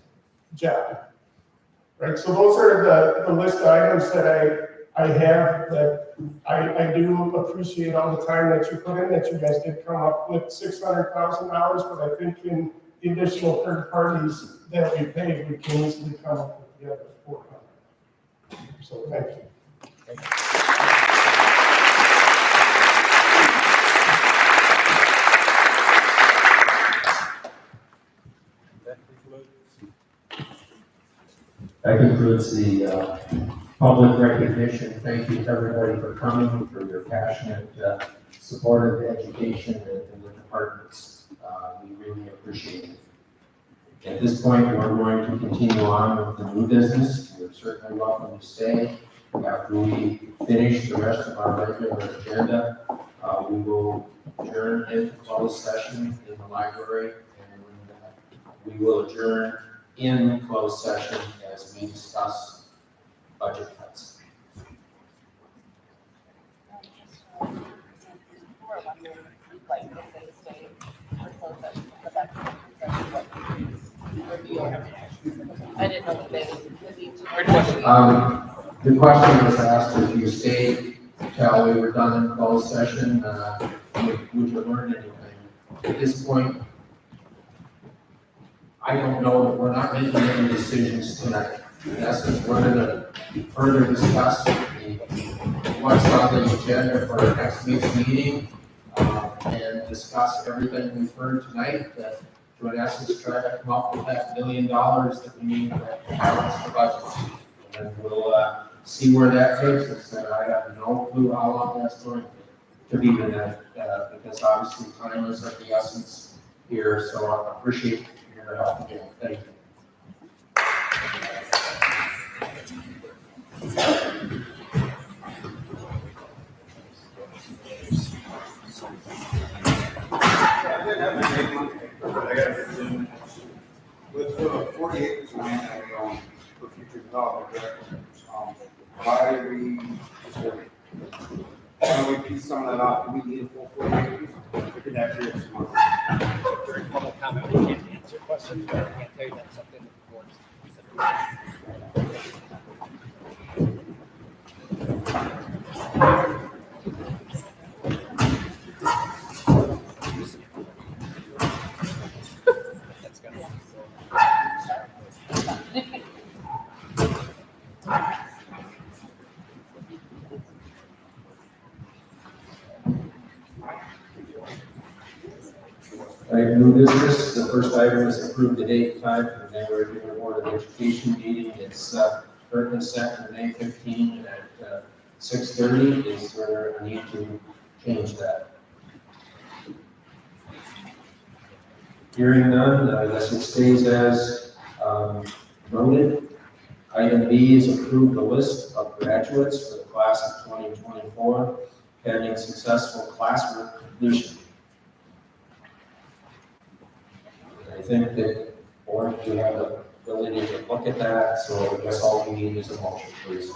job. Right, so those are the list of items that I have that I do appreciate all the time that you put in, that you guys did come up with $600,000, but I think in the additional third parties that we pay, we can easily come up with the other 400. So thank you. That concludes the public recognition. Thank you to everybody for coming, for your passionate support of education and the departments. We really appreciate it. At this point, we're going to continue on with the new business. You're certainly welcome to stay. After we finish the rest of our regular agenda, we will adjourn into closed session in the library, and we will adjourn in closed session as we discuss budget cuts. I didn't know they. The question was asked if you stayed till we were done in closed session, would you learn anything? At this point, I don't know that we're not making any decisions tonight. In essence, we're gonna further discuss what's on the agenda for our next week's meeting, and discuss everything we've heard tonight, to in essence try to come up with that $1 million that we need to balance the budget. And we'll see where that takes us, and I have no clue how long that's going to be in that, because obviously time is of the essence here, so I appreciate your help again. Thank you. With the 40 acres of land that we own for future development, why do we can we piece some of that off? Do we need a full 40 acres? We could actually have some more. During public comment, we can't answer questions, but I can't tell you that's something that the board New business, the first item is approved the date time for the January Board of Education meeting. It's currently set for May 15 at 6:30. Is there a need to change that? Hearing none, I guess it stays as noted. Item B is approve the list of graduates for the class of 2024 pending successful classwork completion. I think that board, you have the ability to look at that, so I guess all we need is a motion, please.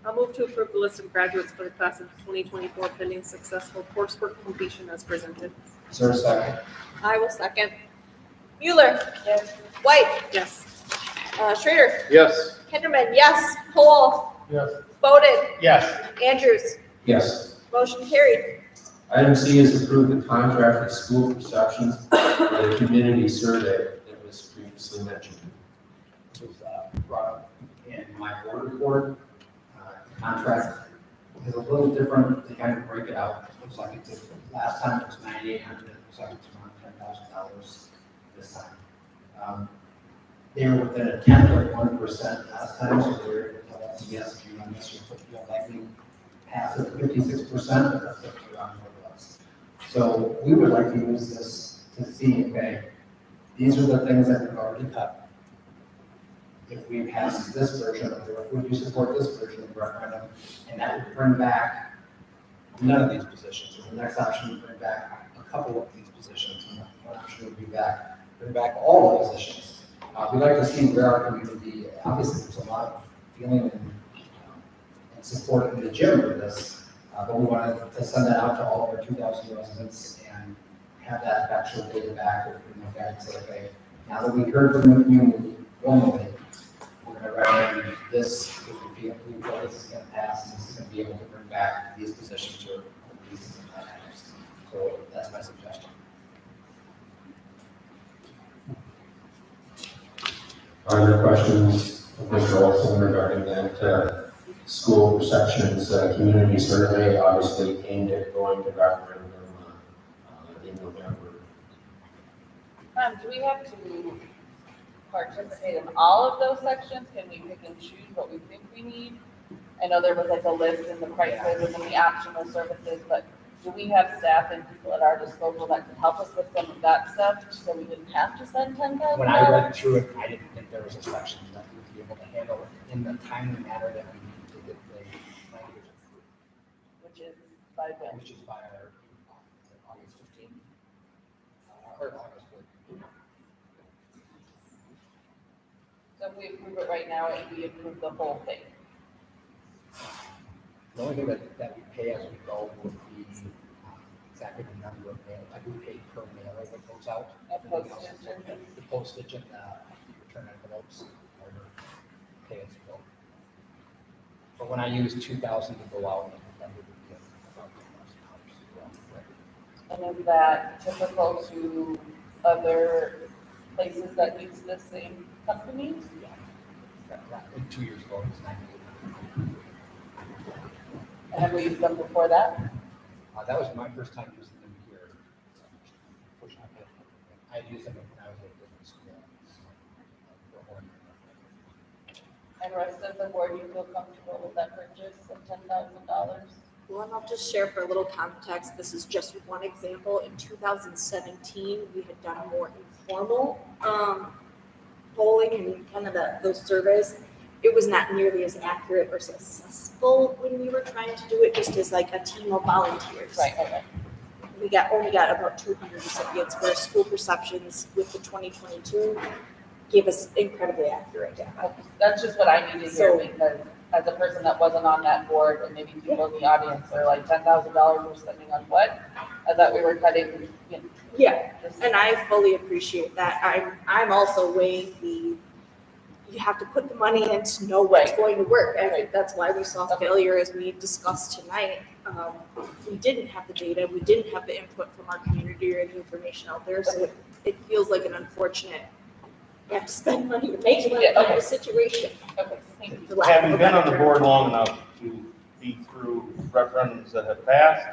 I'll move to approve the list of graduates for the class of 2024 pending successful coursework completion as presented. Is there a second? I will second. Mueller. Yes. White. Yes. Schrader. Yes. Kinderman. Yes. Cole. Yes. Bowden. Yes. Andrews. Yes. Motion carried. Item C is approve the contract with school perceptions for the community survey that was previously mentioned. This was brought up in my board report. Contract is a little different, they kind of break it out. It looks like it's, last time it was 9,800, it looks like it's around $10,000 this time. They were within a 10.1% last time, so they were able to tell us, yes, if you run this, you'll likely pass it 56%, but that's up to around what it was. So we would like to use this to see, okay, these are the things that we've already cut. If we pass this version of the, would you support this version of the referendum? And that would bring back none of these positions. Or the next option would bring back a couple of these positions. And one option would be bring back all the positions. We'd like to see where our community, obviously there's a lot of feeling and support in the gym for this, but we wanted to send that out to all of our 2,000 residents and have that factual data back. We look at it and say, okay, now that we heard from the community formally, we're going to recommend this because we feel this is going to pass and this is going to be able to bring back these positions or these items. So that's my suggestion. Are there questions of Mr. Olson regarding that school perceptions community survey, obviously aimed at going to referendum in November? Do we have to participate in all of those sections? Can we pick and choose what we think we need? I know there was like a list in the prices and then the optional services, but do we have staff and people at our disposal that can help us with some of that stuff so we didn't have to spend $10,000? When I read through it, I didn't think there was a section that we would be able to handle it in the timely manner that we need to get the language approved. Which is by when? Which is by our August 15th. Or August 14th. So if we approve it right now, and we approve the whole thing. The only thing that we pay as we go would be exactly the number of mail. I do pay per mailer that goes out. The postage and the return envelopes are pay as you go. But when I use 2,000 to go out, then we would get about $10,000. And is that typical to other places that use the same company? Yeah. 2 years ago, it was 98. And have we used them before that? That was my first time using them here. I used them when I was at different school. And the rest of the board, you feel comfortable with that purchase of $10,000? Well, and I'll just share for a little context, this is just one example. In 2017, we had done more informal polling and kind of those surveys. It was not nearly as accurate or successful when we were trying to do it just as like a team of volunteers. Right, okay. We only got about 200 recipients, whereas school perceptions with the 2022 gave us incredibly accurate data. That's just what I need to hear because as a person that wasn't on that board and maybe people in the audience are like $10,000 we're spending on what? I thought we were cutting, you know. Yeah, and I fully appreciate that. I'm also weighing you have to put the money in to know what's going to work. I think that's why we saw failure as we discussed tonight. We didn't have the data, we didn't have the input from our community or the information out there, so it feels like an unfortunate, you have to spend money to make money kind of situation. Okay, thank you. Having been on the board long enough to be through referendums that have passed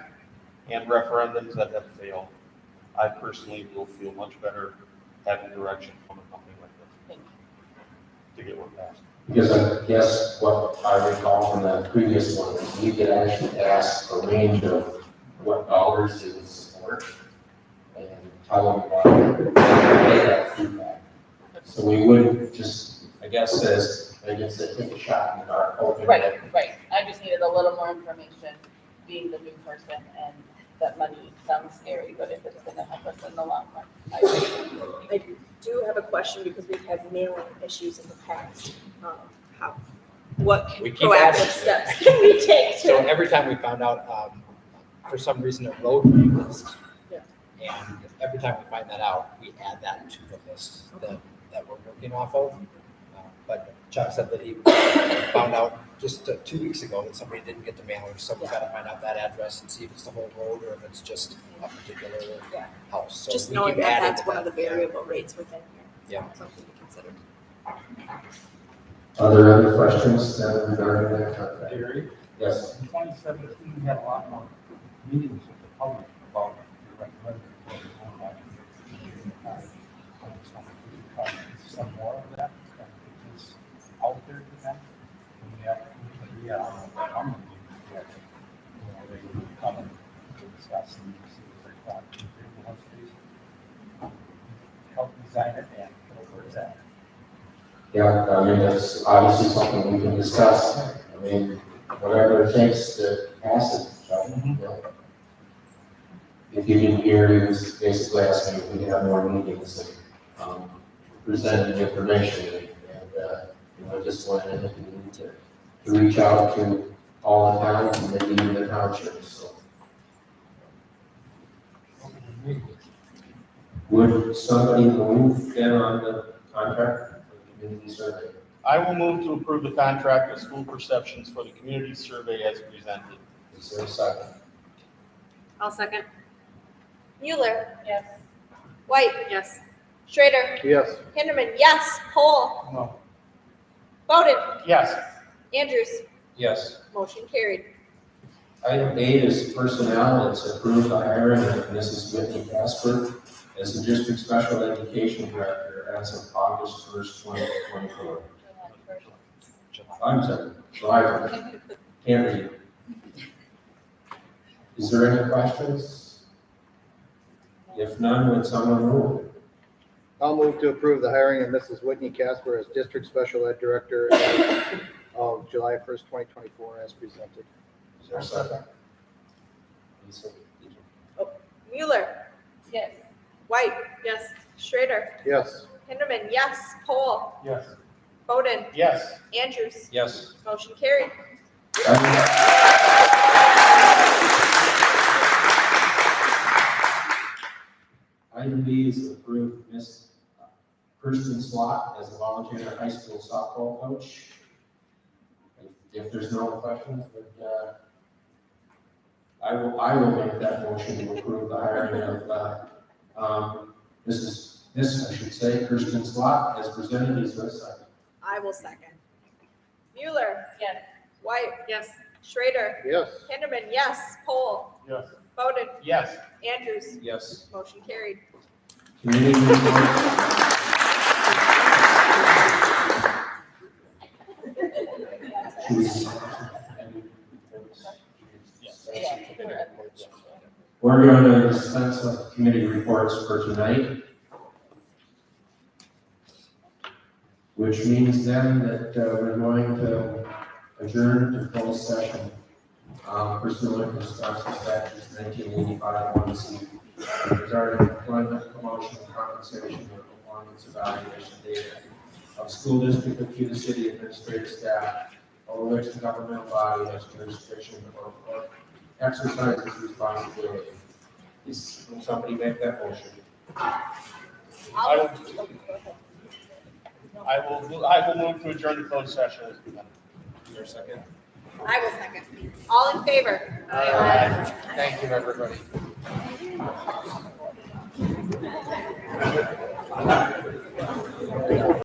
and referendums that have failed, I personally will feel much better having direction from a company like this to get what passed. Because I guess what I recall from the previous one, you could actually ask a range of what dollars they would support and tell them why they have feedback. So we wouldn't just, I guess, take a shot in the dark. Right. I just needed a little more information being the new person and that money sounds scary, but if it's gonna help us in the long run. I do have a question because we've had mailing issues in the past. What proactive steps can we take? So every time we found out, for some reason, a road was, and every time we find that out, we add that to the list that we're working off of. But Chuck said that he found out just 2 weeks ago that somebody didn't get the mailer, so we got to find out that address and see if it's the whole road or if it's just a particular house. So just we knowing keep that adding that's to one that. of the variable rates within here. Yeah. Something to consider. Are there other questions regarding that contract? Yes. In 2017, we had a lot more meetings with the public about the referendum. Some more of that, and it's out there to them. And we have common meetings, they would come and discuss and see what they thought. They want to help design it and where it's at. Yeah, I mean, that's obviously something we can discuss. I mean, whatever it takes to pass it. Yeah. If you didn't hear, he was basically asking if we could have more meetings and presenting information. And just wanted to reach out to all the towns and maybe even the townships. So. Would somebody move then on the contract for the community survey? I will move to approve the contract with School Perceptions for the community survey as presented. Is there a second? I'll second. Mueller. Yes. White. Yes. Schrader. Yes. Hinderman, yes. Poll. No. Bowden. Yes. Andrews. Yes. Motion carried. Item 8 is personnel. It's approved the hiring of Mrs. Whitney Casper as the district special education director as of August 1st, 2024. I'm sorry, July 1st. Can't read. Is there any questions? If none, would someone move? I'll move to approve the hiring of Mrs. Whitney Casper as District Special Ed Director as of July 1st, 2024, as presented. Is there a second? Mueller. Yes. White. Yes. Schrader. Yes. Hinderman, yes. Poll. Yes. Bowden. Yes. Andrews. Yes. Motion carried. Item B is to approve Miss Kirsten Slot as a volunteer high school softball coach. If there's no questions, but I will make that motion to approve the hiring of Kirsten Slot as presented. Is there a second? I will second. Mueller. Yes. White. Yes. Schrader. Yes. Hinderman, yes. Poll. Yes. Bowden. Yes. Andrews. Yes. Motion carried. Community reports. We're going to dispense some committee reports for tonight, which means then that we're going to adjourn to closed session. Pursuant to Wisconsin statutes 1985 1C regarding employment, promotion, compensation, or performance evaluation data of school district of Cuba City administrative staff over which the governmental body has jurisdiction or exercises responsibility. Will somebody make that motion? I will move to adjourn to closed session as presented. Is there a second? I will second. All in favor? Thank you, everybody.